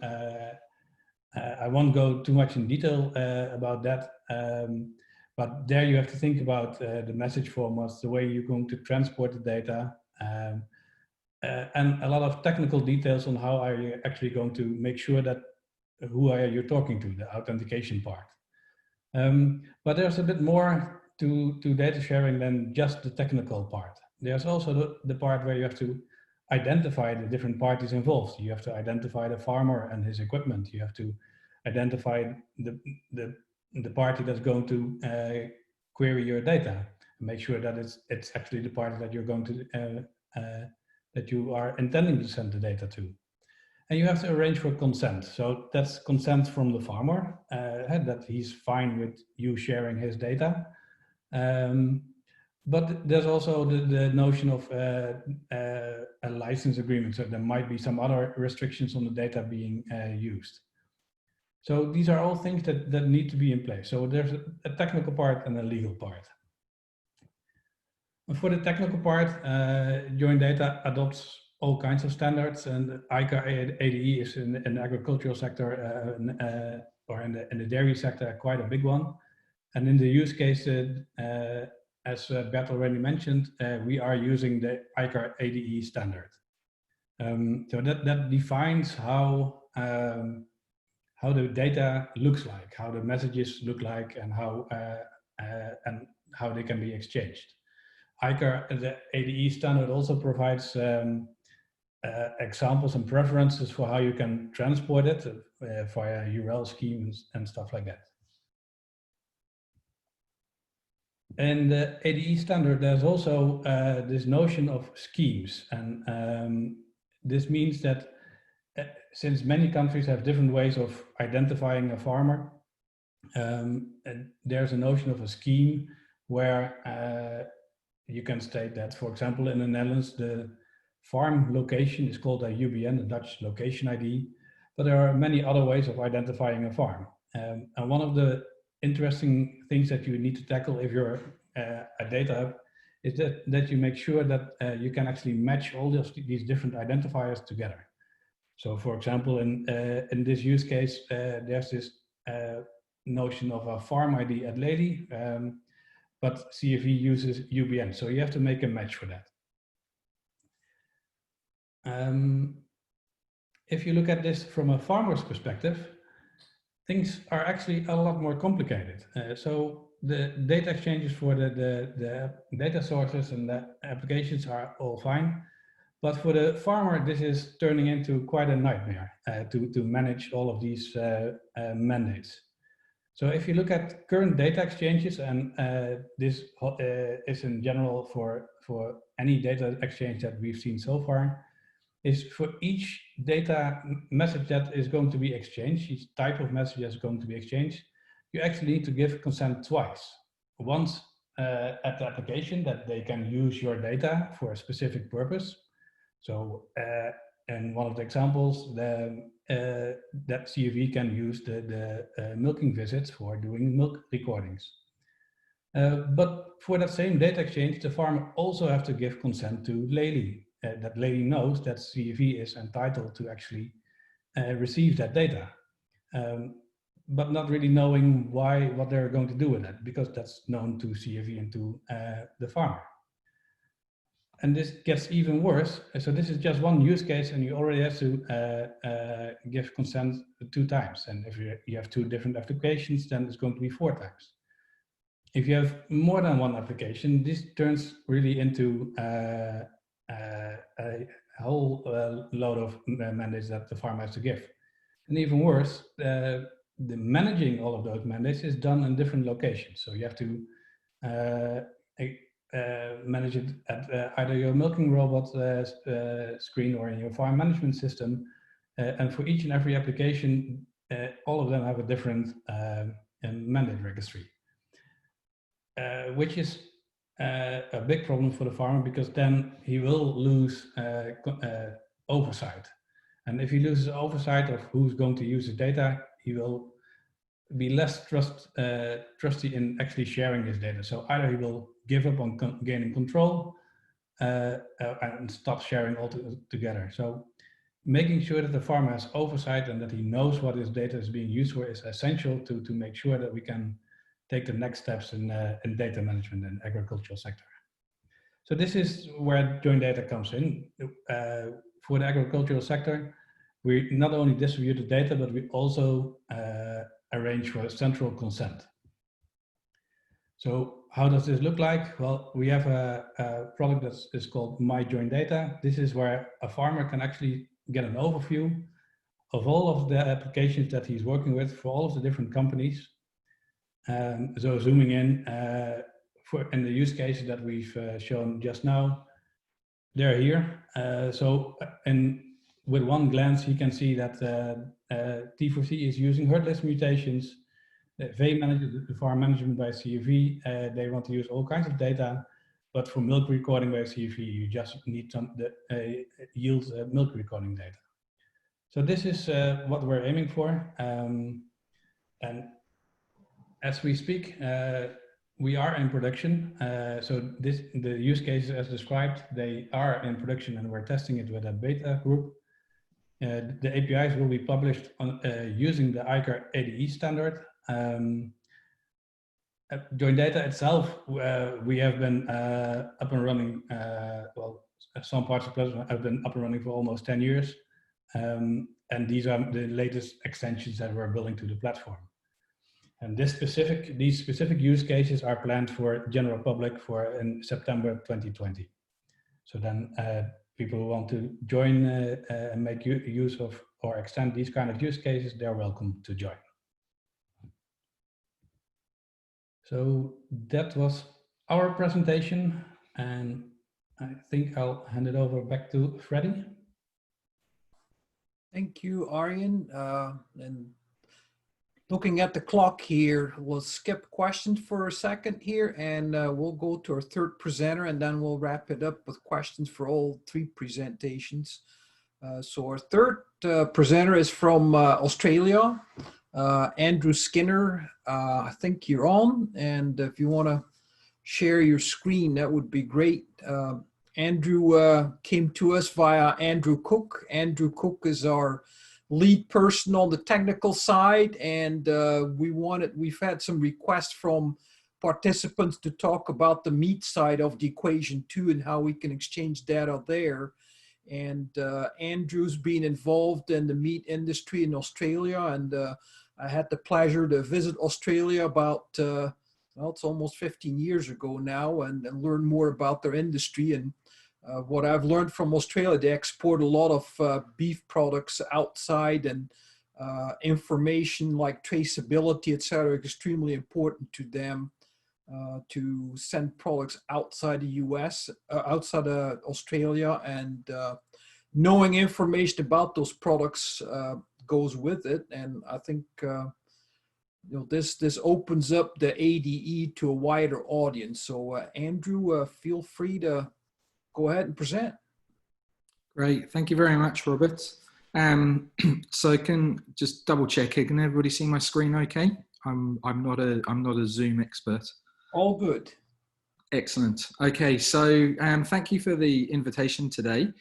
[SPEAKER 7] I won't go too much in detail about that, but there you have to think about the message formats, the way you're going to transport the data, and a lot of technical details on how are you actually going to make sure that who are you talking to, the authentication part. But there's a bit more to data sharing than just the technical part. There's also the part where you have to identify the different parties involved. You have to identify the farmer and his equipment. You have to identify the party that's going to query your data, and make sure that it's actually the party that you're going to that you are intending to send the data to. And you have to arrange for consent. So that's consent from the farmer, that he's fine with you sharing his data. But there's also the notion of a license agreement. So there might be some other restrictions on the data being used. So these are all things that need to be in place. So there's a technical part and a legal part. And for the technical part, Joint Data adopts all kinds of standards, and ICAR ADE is in the agricultural sector or in the dairy sector quite a big one. And in the use case, as Bert already mentioned, we are using the ICAR ADE standard. So that defines how the data looks like, how the messages look like, and how they can be exchanged. ICAR, the ADE standard, also provides examples and preferences for how you can transport it via URL schemes and stuff like that. In the ADE standard, there's also this notion of schemes, and this means that since many countries have different ways of identifying a farmer, there's a notion of a scheme where you can state that, for example, in the Netherlands, the farm location is called a UBN, a Dutch location ID, but there are many other ways of identifying a farm. And one of the interesting things that you need to tackle if you're a data hub is that you make sure that you can actually match all these different identifiers together. So for example, in this use case, there's this notion of a farm ID at Lely, but CFV uses UBN. So you have to make a match for that. If you look at this from a farmer's perspective, things are actually a lot more complicated. So the data exchanges for the data sources and the applications are all fine. But for the farmer, this is turning into quite a nightmare to manage all of these mandates. So if you look at current data exchanges, and this is in general for any data exchange that we've seen so far, is for each data message that is going to be exchanged, each type of message that's going to be exchanged, you actually need to give consent twice. Once at the application that they can use your data for a specific purpose. So in one of the examples, that CFV can use the milking visits for doing milk recordings. But for that same data exchange, the farmer also have to give consent to Lely. That Lely knows that CFV is entitled to actually receive that data, but not really knowing what they're going to do with it, because that's known to CFV and to the farmer. And this gets even worse. So this is just one use case, and you already have to give consent 2 times. And if you have 2 different applications, then it's going to be 4 times. If you have more than one application, this turns really into a whole load of mandates that the farmer has to give. And even worse, the managing all of those mandates is done in different locations. So you have to manage it at either your milking robot screen or in your farm management system. And for each and every application, all of them have a different mandate registry, which is a big problem for the farmer, because then he will lose oversight. And if he loses oversight of who's going to use his data, he will be less trusty in actually sharing his data. So either he will give up on gaining control and stop sharing altogether. So making sure that the farmer has oversight and that he knows what his data is being used for is essential to make sure that we can take the next steps in data management in the agricultural sector. So this is where joint data comes in. For the agricultural sector, we not only distribute the data, but we also arrange for central consent. So how does this look like? Well, we have a product that is called My Joint Data. This is where a farmer can actually get an overview of all of the applications that he's working with for all of the different companies. So zooming in, in the use cases that we've shown just now, they're here. With one glance, he can see that T4C is using herd list mutations. They manage the farm management by CFV. They want to use all kinds of data, but for milk recording by CFV, you just need yield milk recording data. So this is what we're aiming for. And as we speak, we are in production. So the use cases as described, they are in production, and we're testing it with a beta group. The APIs will be published on, using the ICAR ADE standard. Joint data itself, we have been up and running, well, some parts of the platform have been up and running for almost 10 years. And these are the latest extensions that we're building to the platform. And these specific use cases are planned for general public in September 2020. So then people who want to join and make use of or extend these kind of use cases, they're welcome to join. So that was our presentation, and I think I'll hand it over back to Freddie.
[SPEAKER 1] Thank you, Arjen. And Looking at the clock here, we'll skip questions for a second here, and we'll go to our third presenter, and then we'll wrap it up with questions for all three presentations. So our third presenter is from Australia, Andrew Skinner. I think you're on, and if you want to share your screen, that would be great. Andrew came to us via Andrew Cook. Andrew Cook is our lead person on the technical side, and we've had some requests from participants to talk about the meat side of the equation too, and how we can exchange data there. And Andrew's been involved in the meat industry in Australia, and I had the pleasure to visit Australia about well, it's almost 15 years ago now, and learn more about their industry. And what I've learned from Australia, they export a lot of beef products outside, and information like traceability, et cetera, extremely important to them to send products outside the US, outside of Australia, and knowing information about those products goes with it. And I think you know, this opens up the ADE to a wider audience. So Andrew, feel free to go ahead and present.
[SPEAKER 8] Great, thank you very much, Robert. So I can just double check. Can everybody see my screen? Okay. I'm not a Zoom expert.
[SPEAKER 1] All good.
[SPEAKER 8] Excellent. Okay, so thank you for the invitation today.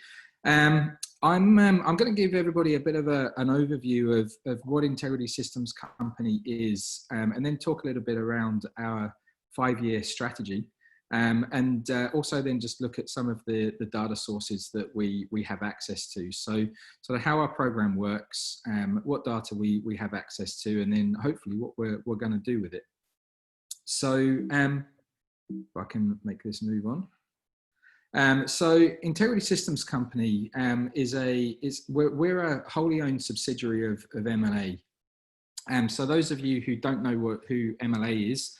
[SPEAKER 8] I'm going to give everybody a bit of an overview of what Integrity Systems Company is, and then talk a little bit around our 5-year strategy. And also then just look at some of the data sources that we have access to. So how our program works, what data we have access to, and then hopefully what we're going to do with it. So if I can make this move on. So Integrity Systems Company we're a wholly owned subsidiary of MLA. So those of you who don't know who MLA is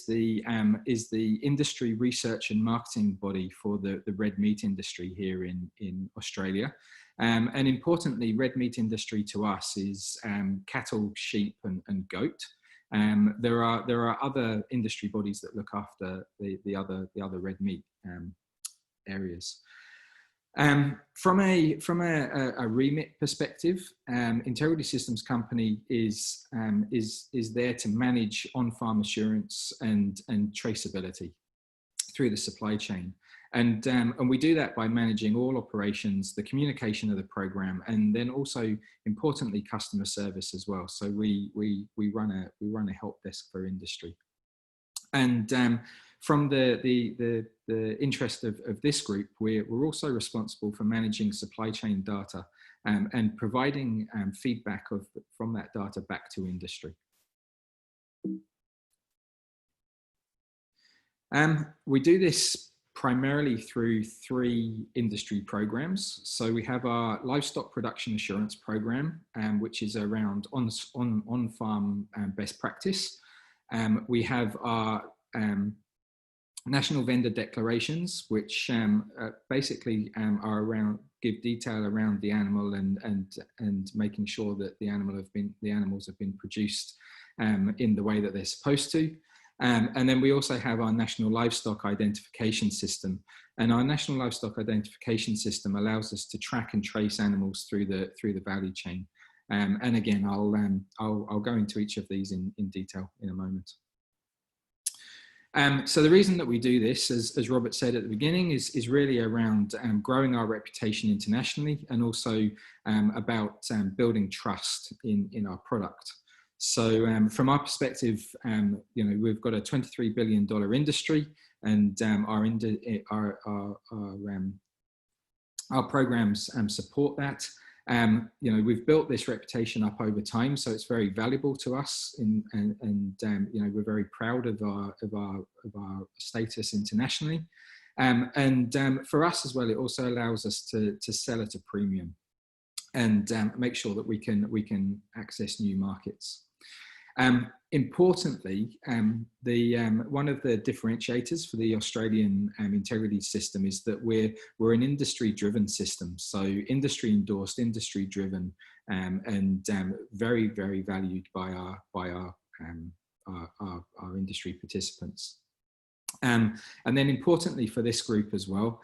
[SPEAKER 8] the industry research and marketing body for the red meat industry here in Australia. And importantly, red meat industry to us is cattle, sheep, and goat. There are other industry bodies that look after the other red meat areas. From a remit perspective, Integrity Systems Company is there to manage on-farm assurance and traceability through the supply chain, and we do that by managing all operations, the communication of the program, and then also importantly customer service as well. So we run a help desk for industry, and from the interest of this group, we're also responsible for managing supply chain data and providing feedback from that data back to industry. We do this primarily through 3 industry programs. So we have our livestock production assurance program, which is around on-farm best practice. We have our national vendor declarations, which basically are around, give detail around the animal and making sure that the animals have been produced in the way that they're supposed to. And then we also have our national livestock identification system, and our national livestock identification system allows us to track and trace animals through the value chain. And again, I'll go into each of these in detail in a moment. So the reason that we do this, as Robert said at the beginning, is really around growing our reputation internationally, and also about building trust in our product. So from our perspective, you know, we've got a $23 billion industry, and our programs support that. You know, we've built this reputation up over time, so it's very valuable to us, and you know, we're very proud of our status internationally. And for us as well, it also allows us to sell at a premium and make sure that we can access new markets. Importantly, one of the differentiators for the Australian integrity system is that we're an industry-driven system, so industry-endorsed, industry-driven, and very, very valued by our industry participants. And then importantly for this group as well,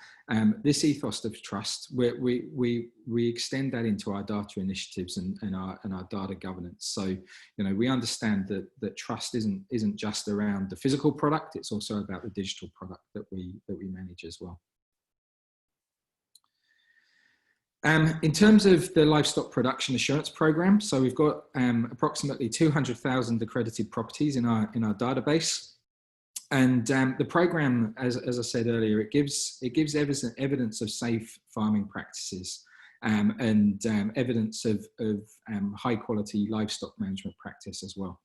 [SPEAKER 8] this ethos of trust, we extend that into our data initiatives and our data governance. So, you know, we understand that trust isn't just around the physical product, it's also about the digital product that we manage as well. In terms of the livestock production assurance program, so we've got approximately 200,000 accredited properties in our database. And the program, as I said earlier, it gives evidence of safe farming practices and evidence of high quality livestock management practice as well.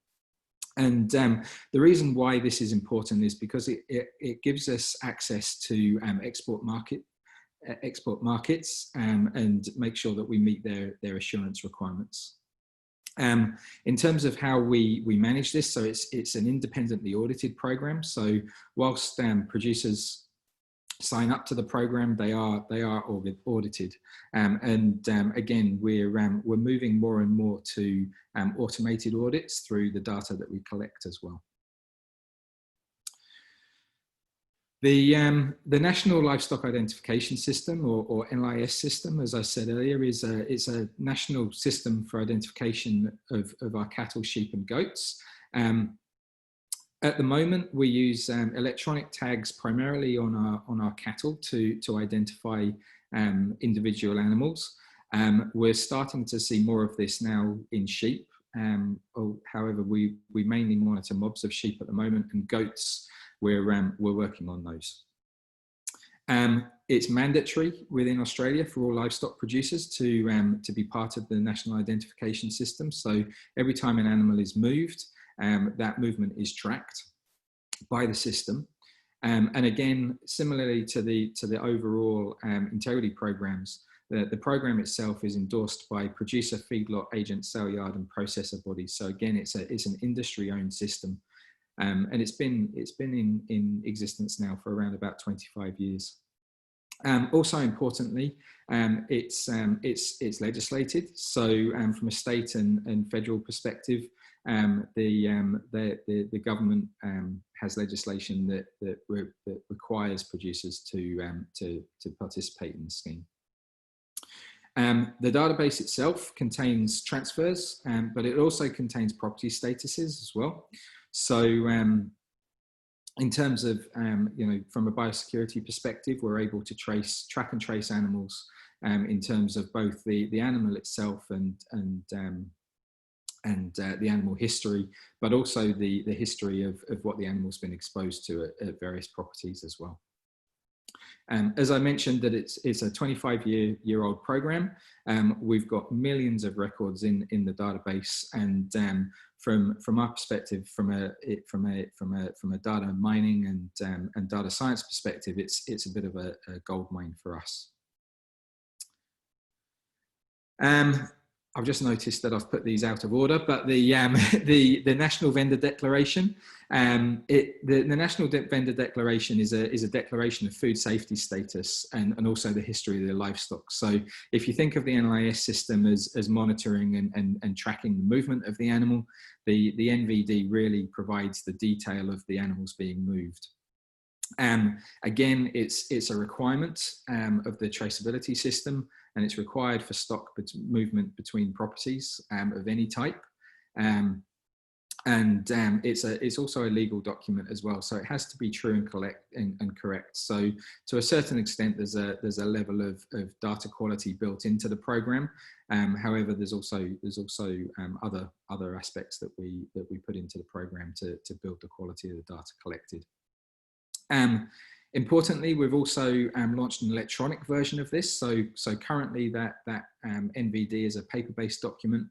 [SPEAKER 8] And the reason why this is important is because it gives us access to export markets and make sure that we meet their assurance requirements. In terms of how we manage this, so it's an independently audited program. So whilst producers sign up to the program, they are audited. Again, we're moving more and more to automated audits through the data that we collect as well. The National Livestock Identification System, or NLIS system, as I said earlier, is a national system for identification of our cattle, sheep and goats. At the moment, we use electronic tags primarily on our cattle to identify individual animals. We're starting to see more of this now in sheep. However, we mainly monitor mobs of sheep at the moment, and goats, we're working on those. It's mandatory within Australia for all livestock producers to be part of the national identification system. So every time an animal is moved, that movement is tracked by the system. And again, similarly to the overall integrity programs, the program itself is endorsed by producer, feedlot, agent, sale yard, and processor bodies. So again, it's an industry-owned system. And it's been in existence now for around about 25 years. Also importantly, it's legislated. So from a state and federal perspective, the government has legislation that requires producers to participate in the scheme. The database itself contains transfers, but it also contains property statuses as well. So in terms of, you know, from a biosecurity perspective, we're able to track and trace animals in terms of both the animal itself and the animal history, but also the history of what the animal's been exposed to at various properties as well. As I mentioned, that it's a 25-year-old program. We've got millions of records in the database, and from our perspective, from a data mining and data science perspective, it's a bit of a gold mine for us. I've just noticed that I've put these out of order, but the National Vendor Declaration, the National Vendor Declaration is a declaration of food safety status and also the history of the livestock. So if you think of the NLIS system as monitoring and tracking the movement of the animal, the NVD really provides the detail of the animals being moved. Again, it's a requirement of the traceability system, and it's required for stock movement between properties of any type. It's also a legal document as well, so it has to be true and correct. So to a certain extent, there's a level of data quality built into the program. However, there's also other aspects that we put into the program to build the quality of the data collected. Importantly, we've also launched an electronic version of this. So currently that NVD is a paper-based document,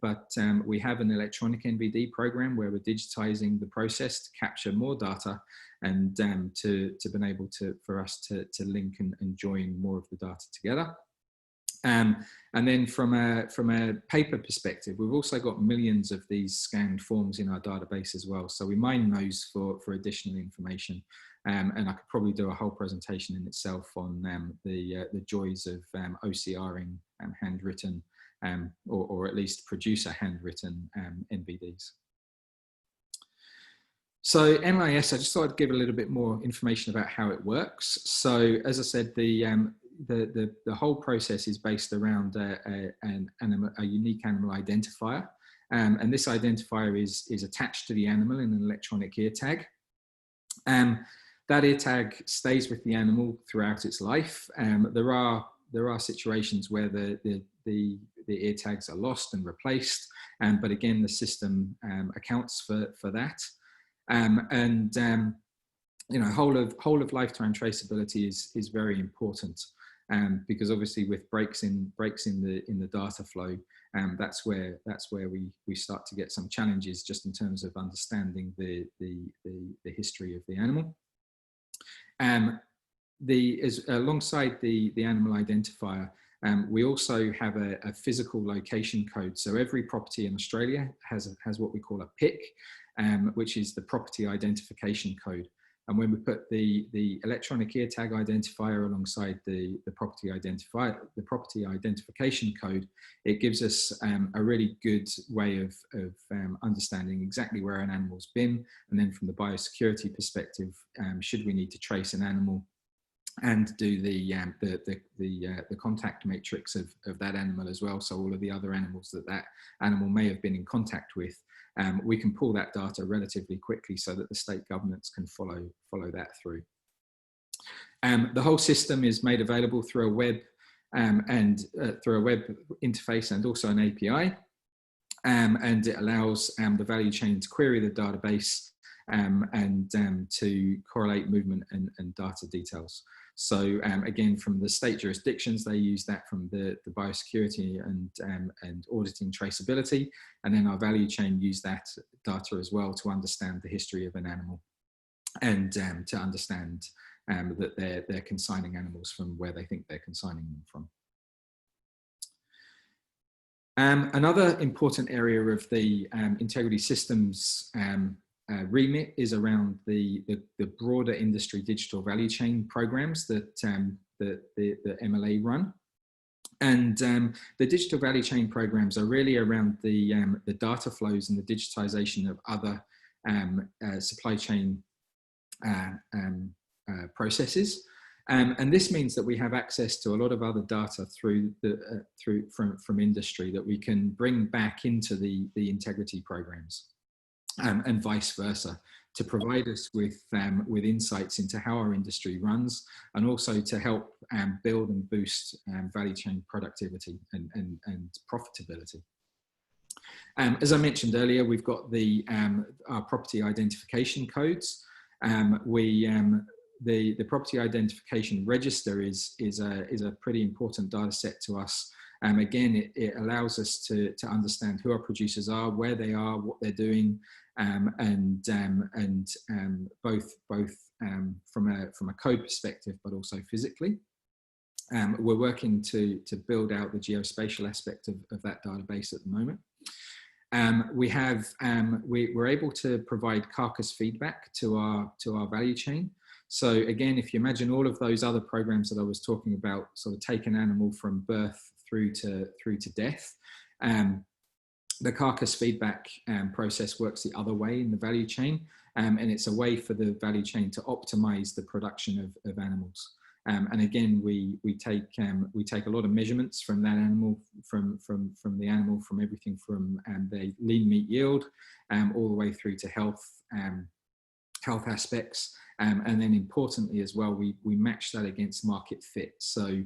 [SPEAKER 8] but we have an electronic NVD program where we're digitizing the process to capture more data and to be able for us to link and join more of the data together. And then from a paper perspective, we've also got millions of these scanned forms in our database as well. So we mine those for additional information. And I could probably do a whole presentation in itself on the joys of OCRing handwritten, or at least producer handwritten NVDs. So MIS, I just thought I'd give a little bit more information about how it works. So as I said, the whole process is based around a unique animal identifier. And this identifier is attached to the animal in an electronic ear tag. That ear tag stays with the animal throughout its life. There are situations where the ear tags are lost and replaced, but again, the system accounts for that. You know, whole of lifetime traceability is very important, because obviously with breaks in the data flow, that's where we start to get some challenges just in terms of understanding the history of the animal. Alongside the animal identifier, we also have a physical location code. So every property in Australia has what we call a PIC, which is the property identification code. And when we put the electronic ear tag identifier alongside the property identification code, it gives us a really good way of understanding exactly where an animal's been. And then from the biosecurity perspective, should we need to trace an animal and do the contact matrix of that animal as well. So all of the other animals that animal may have been in contact with, we can pull that data relatively quickly so that the state governments can follow that through. The whole system is made available through a web through a web interface and also an API, and it allows the value chain to query the database and to correlate movement and data details. So again, from the state jurisdictions, they use that from the biosecurity and auditing traceability, and then our value chain use that data as well to understand the history of an animal and to understand that they're consigning animals from where they think they're consigning them from. Another important area of the integrity systems remit is around the broader industry digital value chain programs that the MLA run. And the digital value chain programs are really around the data flows and the digitization of other supply chain processes. And this means that we have access to a lot of other data from industry that we can bring back into the integrity programs. And vice versa, to provide us with insights into how our industry runs, and also to help build and boost value chain productivity and profitability. As I mentioned earlier, we've got our property identification codes. The property identification register is a pretty important data set to us. Again, it allows us to understand who our producers are, where they are, what they're doing, and both from a code perspective, but also physically. We're working to build out the geospatial aspect of that database at the moment. We're able to provide carcass feedback to our value chain. So again, if you imagine all of those other programs that I was talking about, sort of take an animal from birth through to death, the carcass feedback process works the other way in the value chain, and it's a way for the value chain to optimize the production of animals. And again, we take a lot of measurements from that animal, from everything from their lean meat yield, all the way through to health aspects. And then importantly as well, we match that against market fit. So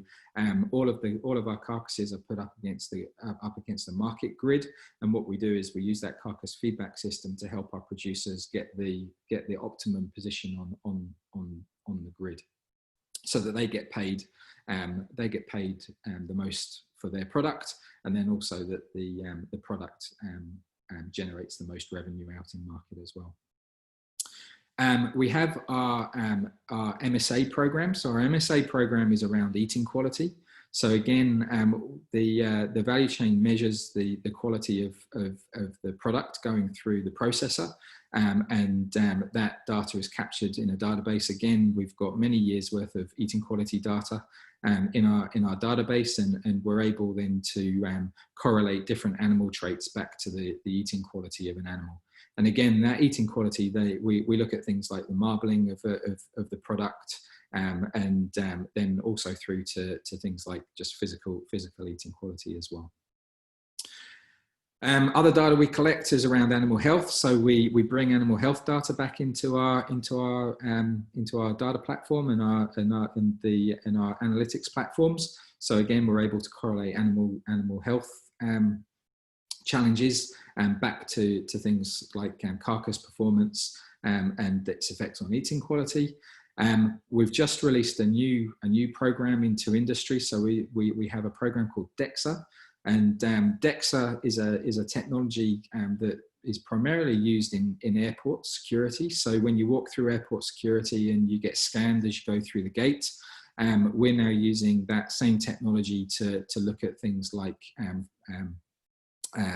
[SPEAKER 8] all of our carcasses are put up against the market grid. And what we do is we use that carcass feedback system to help our producers get the optimum position on the grid, so that they get paid the most for their product, and then also that the product generates the most revenue out in market as well. We have our MSA program. So our MSA program is around eating quality. So again, the value chain measures the quality of the product going through the processor, and that data is captured in a database. Again, we've got many years worth of eating quality data in our database, and we're able then to correlate different animal traits back to the eating quality of an animal. And again, that eating quality, we look at things like the marbling of the product, and then also through to things like just physical eating quality as well. Other data we collect is around animal health. So we bring animal health data back into our data platform and our analytics platforms. So again, we're able to correlate animal health challenges back to things like carcass performance and its effects on eating quality. We've just released a new program into industry. So we have a program called DEXA, and DEXA is a technology that is primarily used in airport security. So when you walk through airport security and you get scanned as you go through the gate, we're now using that same technology to look at things like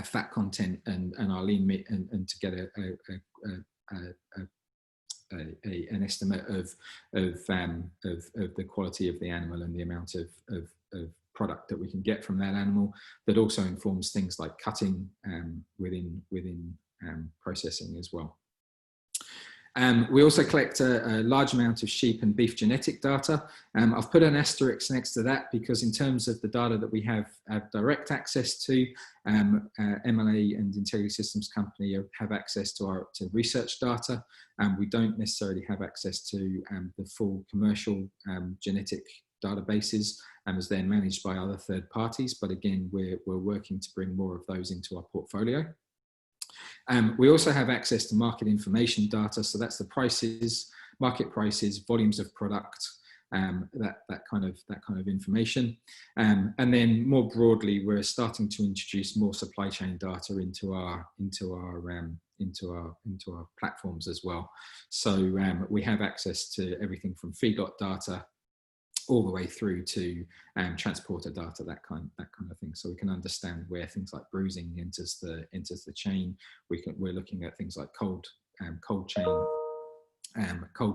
[SPEAKER 8] fat content and our lean meat, and to get an estimate of the quality of the animal and the amount of product that we can get from that animal. That also informs things like cutting within processing as well. We also collect a large amount of sheep and beef genetic data. I've put an asterisk next to that because in terms of the data that we have direct access to, MLA and Integrity Systems Company have access to research data. We don't necessarily have access to the full commercial genetic databases as they're managed by other third parties. But again, we're working to bring more of those into our portfolio. We also have access to market information data, so that's the prices, market prices, volumes of product, that kind of information. And then more broadly, we're starting to introduce more supply chain data into our platforms as well. So we have access to everything from feedlot data all the way through to transporter data, that kind of thing. So we can understand where things like bruising enters the chain. We're looking at things like cold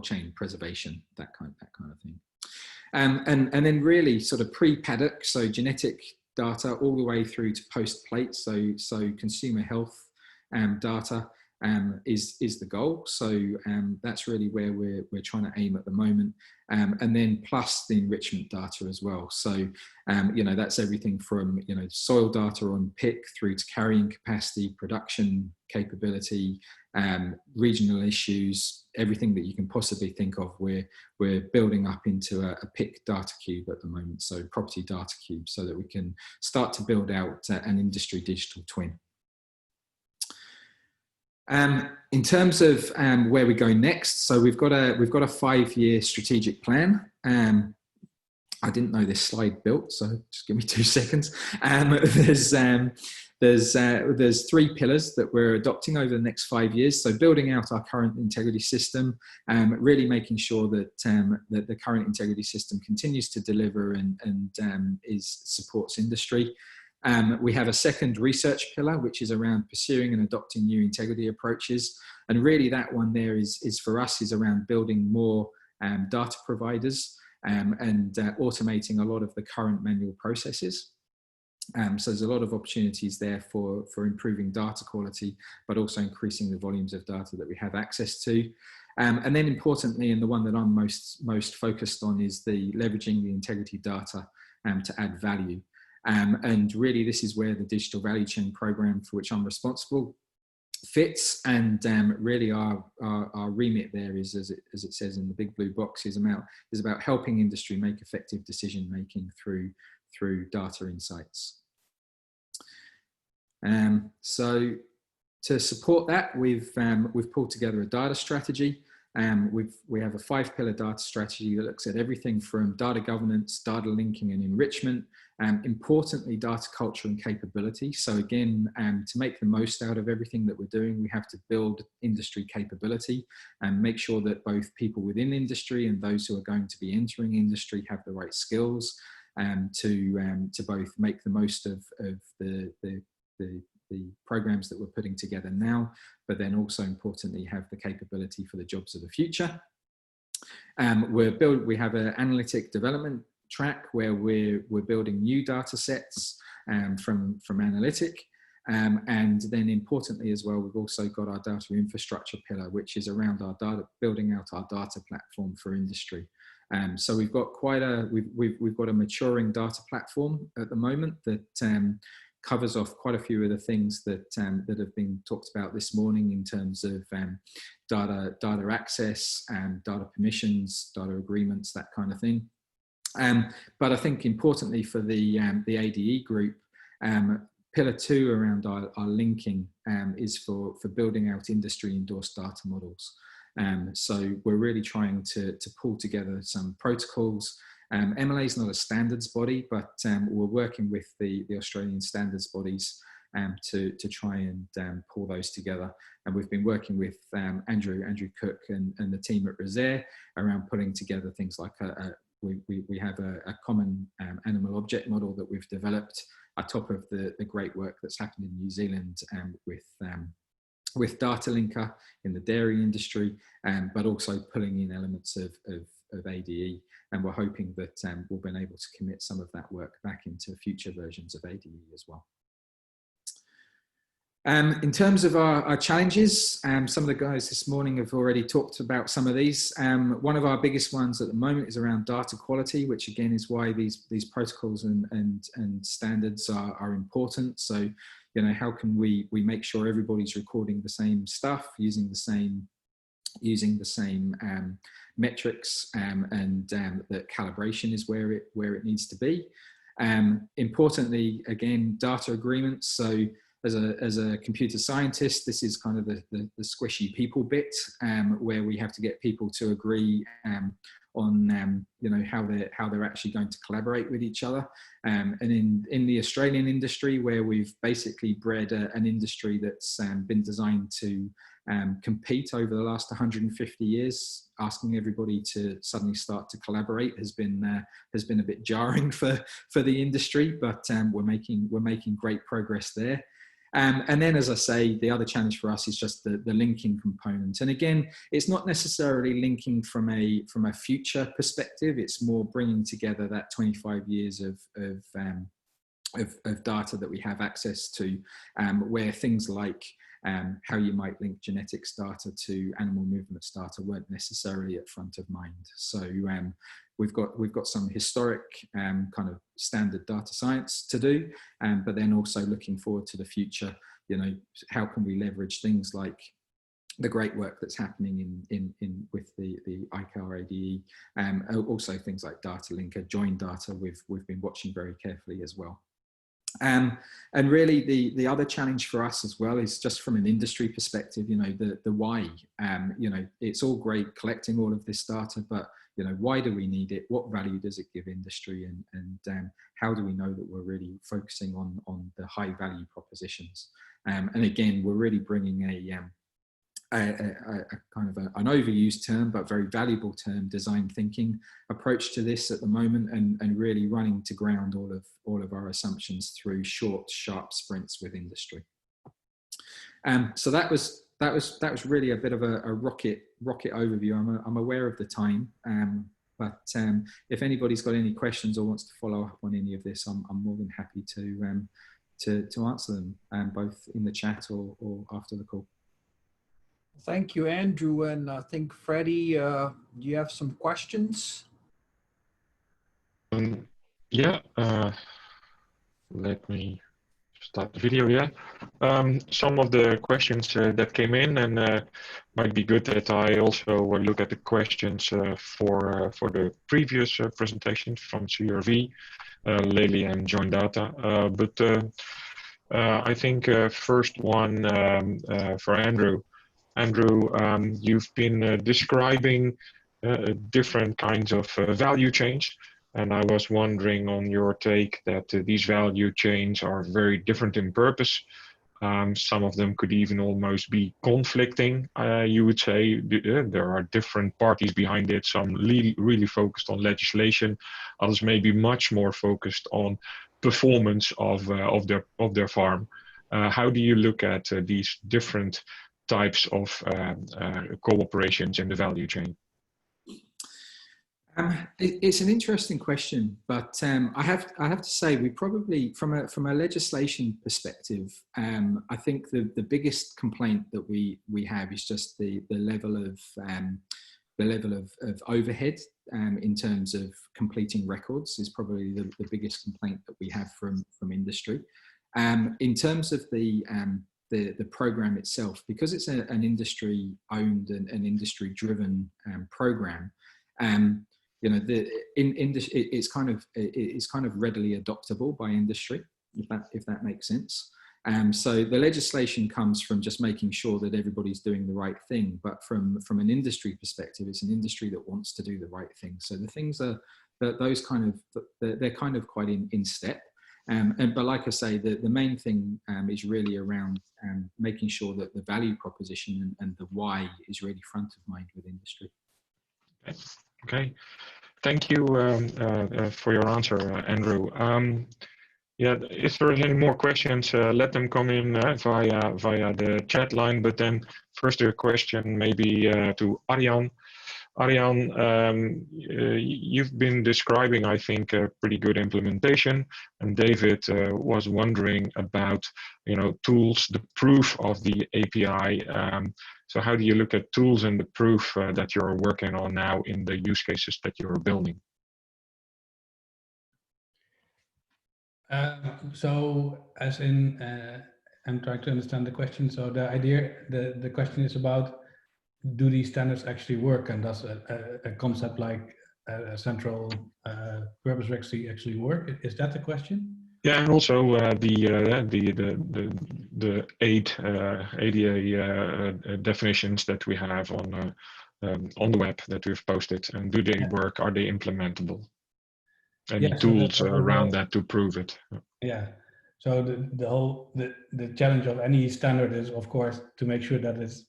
[SPEAKER 8] chain preservation, that kind of thing. And then really sort of pre-paddock, so genetic data all the way through to post-plate, so consumer health data is the goal. So that's really where we're trying to aim at the moment. And then plus the enrichment data as well. So, that's everything from, soil data on pick through to carrying capacity, production capability, regional issues, everything that you can possibly think of. We're building up into a pick data cube at the moment. So property data cube, so that we can start to build out an industry digital twin. In terms of where we go next, so we've got a 5-year strategic plan. I didn't know this slide built, so just give me 2 seconds. There's 3 pillars that we're adopting over the next 5 years. So building out our current integrity system, really making sure that that the current integrity system continues to deliver and supports industry. We have a second research pillar, which is around pursuing and adopting new integrity approaches. And really that one there is for us is around building more data providers and automating a lot of the current manual processes. So there's a lot of opportunities there for improving data quality, but also increasing the volumes of data that we have access to. And then importantly, and the one that I'm most focused on, is the leveraging the integrity data to add value. And really this is where the digital value chain program, for which I'm responsible, fits. And really our remit there is, as it says in the big blue box, is about helping industry make effective decision making through data insights. So to support that, we've pulled together a data strategy. We have a 5-pillar data strategy that looks at everything from data governance, data linking and enrichment, importantly data culture and capability. So again, to make the most out of everything that we're doing, we have to build industry capability and make sure that both people within industry and those who are going to be entering industry have the right skills. to both make the most of the programs that we're putting together now, but then also importantly have the capability for the jobs of the future. We have an analytic development track where we're building new data sets from analytic. And then importantly as well, we've also got our data infrastructure pillar, which is around our data, building out our data platform for industry. So we've got we've got a maturing data platform at the moment that covers off quite a few of the things that that have been talked about this morning in terms of data access and data permissions, data agreements, that kind of thing. But I think importantly for the ADE group, pillar 2 around our linking is for building out industry endorsed data models. So we're really trying to pull together some protocols. MLA is not a standards body, but we're working with the Australian standards bodies to try and pull those together. And we've been working with Andrew Cook and the team at Resair around putting together things like we have a common animal object model that we've developed on top of the great work that's happened in New Zealand with Data Linker in the dairy industry, but also pulling in elements of ADE. And we're hoping that we'll be able to commit some of that work back into future versions of ADE as well. In terms of our challenges, some of the guys this morning have already talked about some of these. One of our biggest ones at the moment is around data quality, which again is why these protocols and standards are important. So, you know, how can we make sure everybody's recording the same stuff, using the same metrics, and that calibration is where it needs to be. Importantly, again, data agreements. So as a computer scientist, this is kind of the squishy people bit, where we have to get people to agree on you know, how they're actually going to collaborate with each other. And in the Australian industry, where we've basically bred an industry that's been designed to compete over the last 150 years, asking everybody to suddenly start to collaborate has been a bit jarring for the industry, but we're making great progress there. And then, as I say, the other challenge for us is just the linking component. And again, it's not necessarily linking from a future perspective. It's more bringing together that 25 years of data that we have access to, where things like how you might link genetics data to animal movements data weren't necessarily at front of mind. So we've got some historic kind of standard data science to do, but then also looking forward to the future. You know, how can we leverage things like the great work that's happening with the ICAR ADE, also things like data linker, join data. We've been watching very carefully as well. And really the other challenge for us as well is just from an industry perspective, you know, the why. You know, it's all great collecting all of this data, but you know, why do we need it? What value does it give industry? And how do we know that we're really focusing on the high value propositions? And again, we're really bringing a kind of an overused term, but very valuable term, design thinking approach to this at the moment, and really running to ground all of our assumptions through short, sharp sprints with industry. So that was really a bit of a rocket overview. I'm aware of the time, but if anybody's got any questions or wants to follow up on any of this, I'm more than happy to answer them, both in the chat or after the call.
[SPEAKER 1] Thank you, Andrew. And I think, Freddie, do you have some questions?
[SPEAKER 4] Yeah, let me start the video. Yeah, some of the questions that came in, and might be good that I also look at the questions for the previous presentations from CRV, Lely, and Join Data. But I think first one for Andrew. Andrew, you've been describing different kinds of value chains, and I was wondering on your take that these value chains are very different in purpose. Some of them could even almost be conflicting. You would say there are different parties behind it. Some really focused on legislation, others may be much more focused on performance of their farm. How do you look at these different types of cooperations in the value chain?
[SPEAKER 8] It's an interesting question, but I have to say we probably, from a legislation perspective, I think the biggest complaint that we have is just the level of overhead in terms of completing records is probably the biggest complaint that we have from industry. In terms of the program itself, because it's an industry owned and an industry driven program. You know, it's kind of readily adoptable by industry, if that makes sense. So the legislation comes from just making sure that everybody's doing the right thing, but from an industry perspective, it's an industry that wants to do the right thing. So the things are they're kind of quite in step. But like I say, the main thing is really around making sure that the value proposition and the why is really front of mind with industry.
[SPEAKER 4] Okay, thank you for your answer, Andrew. Yeah, if there are any more questions, let them come in via the chat line. But then first a question maybe to Arjan. Arjan, you've been describing, I think, a pretty good implementation, and David was wondering about, you know, tools, the proof of the API. So how do you look at tools and the proof that you're working on now in the use cases that you're building?
[SPEAKER 7] So as in, I'm trying to understand the question. So the idea, the question is about, do these standards actually work, and does a concept like a central purpose registry actually work? Is that the question? Yeah,
[SPEAKER 4] and also the ADA definitions that we have on the web that we've posted, and do they work? Are they implementable? Any tools around that to prove it?
[SPEAKER 7] Yeah. So the challenge of any standard is, of course, to make sure that it's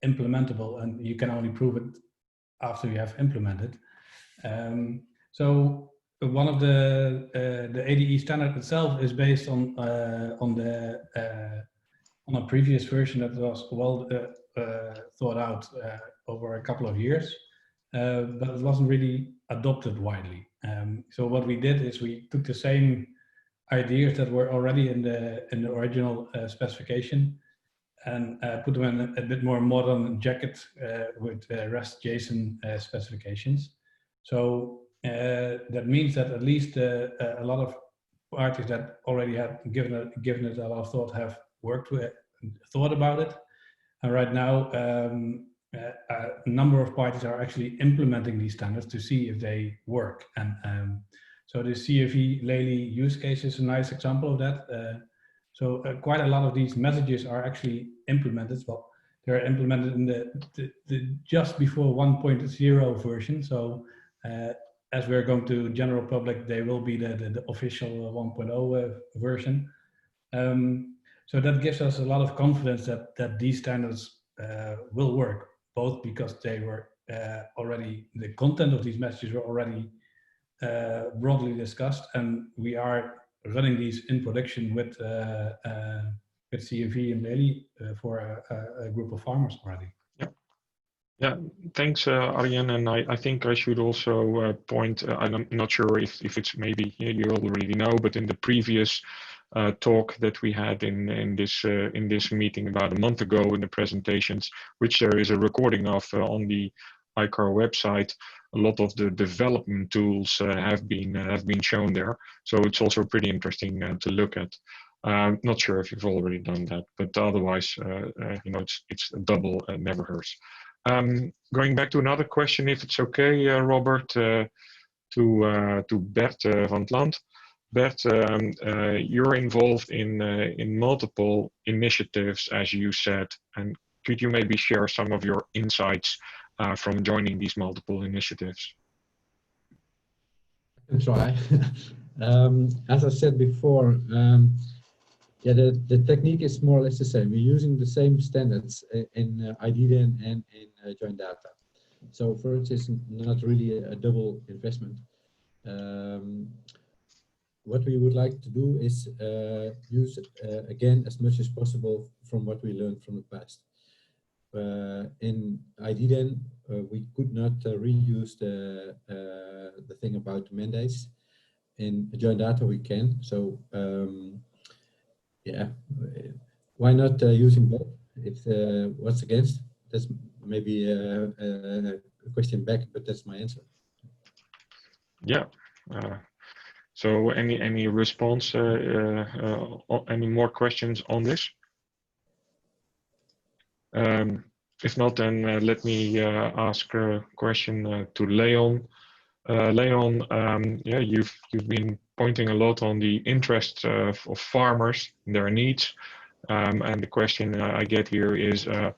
[SPEAKER 7] implementable, and you can only prove it after you have implemented. So one of the ADE standard itself is based on a previous version that was well thought out over a couple of years, but it wasn't really adopted widely. So what we did is we took the same ideas that were already in the original specification and put them in a bit more modern jacket with REST JSON specifications. So that means that at least a lot of parties that already have given it a lot of thought have worked with it, thought about it, and right now a number of parties are actually implementing these standards to see if they work. And so the CFE Lely use case is a nice example of that. So quite a lot of these messages are actually implemented. Well, they're implemented in the just before 1.0 version. So as we're going to general public, they will be the official 1.0 version. So that gives us a lot of confidence that these standards will work, both because they were already, the content of these messages were already broadly discussed, and we are running these in production with CFE and Lely for a group of farmers already.
[SPEAKER 4] Yeah, thanks, Arjan. And I think I should also point, I'm not sure if it's maybe you already know, but in the previous talk that we had in this meeting about a month ago in the presentations, which there is a recording of on the ICAR website, a lot of the development tools have been shown there. So it's also pretty interesting to look at. Not sure if you've already done that, but otherwise, you know, it's a double, never hurts. Going back to another question, if it's okay, Robert, to Bert van 't Land. Bert, you're involved in multiple initiatives, as you said, and could you maybe share some of your insights from joining these multiple initiatives?
[SPEAKER 5] I can try. As I said before, Yeah, the technique is more or less the same. We're using the same standards in IDDN and in joint data. So for it, it's not really a double investment. What we would like to do is use again as much as possible from what we learned from the past. In IDDN, we could not reuse the thing about mandates. In joint data, we can. So yeah, why not using both? If what's against? That's maybe a question back, but that's my answer.
[SPEAKER 4] Yeah. So any response? Any more questions on this? If not, then let me ask a question to Leon. Leon, yeah, you've been pointing a lot on the interest of farmers, their needs, and the question I get here is the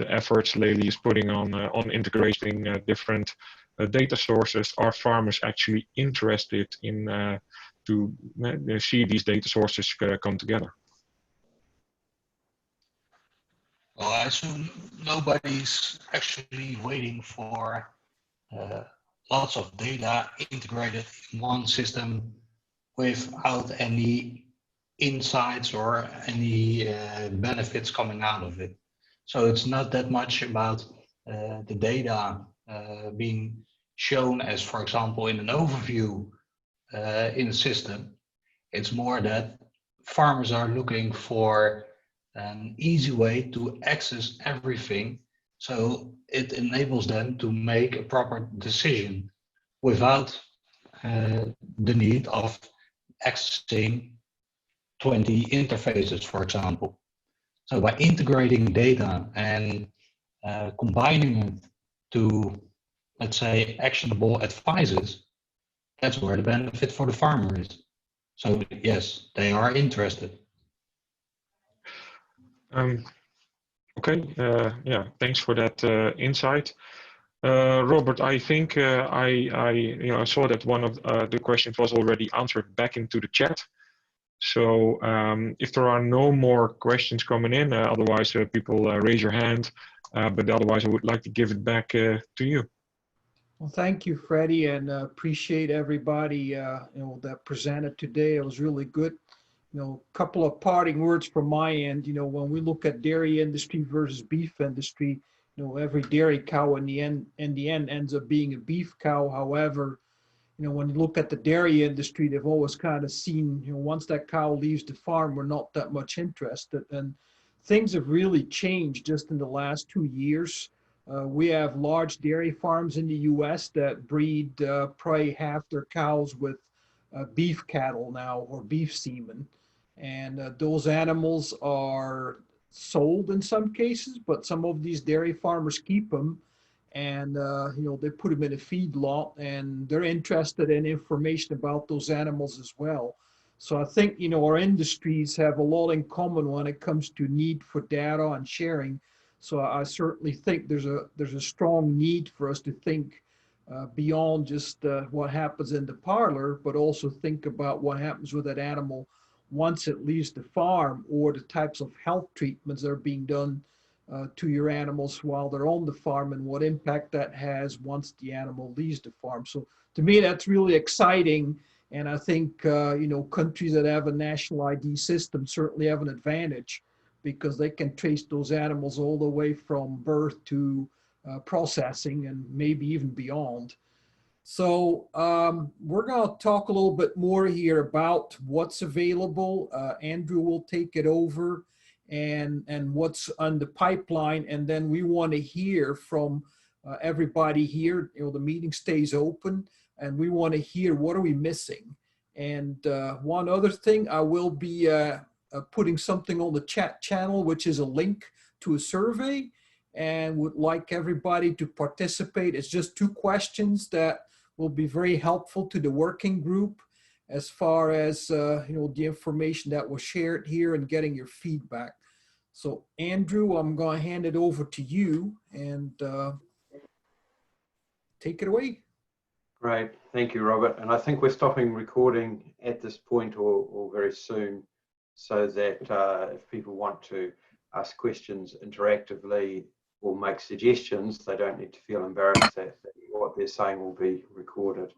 [SPEAKER 4] efforts Lely is putting on integrating different data sources. Are farmers actually interested in to see these data sources come together?
[SPEAKER 6] Well, I assume nobody's actually waiting for lots of data integrated in one system without any insights or any benefits coming out of it. So it's not that much about the data being shown as, for example, in an overview in a system. It's more that farmers are looking for an easy way to access everything, so it enables them to make a proper decision without the need of accessing 20 interfaces, for example. So by integrating data and combining it to, let's say, actionable advices, that's where the benefit for the farmer is. So yes, they are interested.
[SPEAKER 4] Okay, yeah, thanks for that insight. Robert, I think I saw that one of the questions was already answered back into the chat. So if there are no more questions coming in, otherwise people raise your hand, but otherwise I would like to give it back to you.
[SPEAKER 1] Well, thank you, Freddie, and appreciate everybody that presented today. It was really good. A couple of parting words from my end. When we look at dairy industry versus beef industry, every dairy cow in the end ends up being a beef cow. However, when you look at the dairy industry, they've always kind of seen, once that cow leaves the farm, we're not that much interested. And things have really changed just in the last 2 years. We have large dairy farms in the U.S. that breed probably half their cows with beef cattle now, or beef semen. And those animals are sold in some cases, but some of these dairy farmers keep them, and they put them in a feedlot, and they're interested in information about those animals as well. So I think our industries have a lot in common when it comes to need for data and sharing. So I certainly think there's a strong need for us to think beyond just what happens in the parlor, but also think about what happens with that animal once it leaves the farm, or the types of health treatments that are being done to your animals while they're on the farm, and what impact that has once the animal leaves the farm. So to me, that's really exciting. And I think, countries that have a national ID system certainly have an advantage, because they can trace those animals all the way from birth to processing, and maybe even beyond. So we're going to talk a little bit more here about what's available. Andrew will take it over, and what's on the pipeline. And then we want to hear from everybody here. The meeting stays open, and we want to hear, what are we missing? And one other thing, I will be putting something on the chat channel, which is a link to a survey, and would like everybody to participate. It's just 2 questions that will be very helpful to the working group as far as the information that was shared here and getting your feedback. So Andrew, I'm going to hand it over to you, and take it away.
[SPEAKER 9] Great, thank you, Robert. And I think we're stopping recording at this point or very soon, so that if people want to ask questions interactively or make suggestions, they don't need to feel embarrassed that what they're saying will be recorded.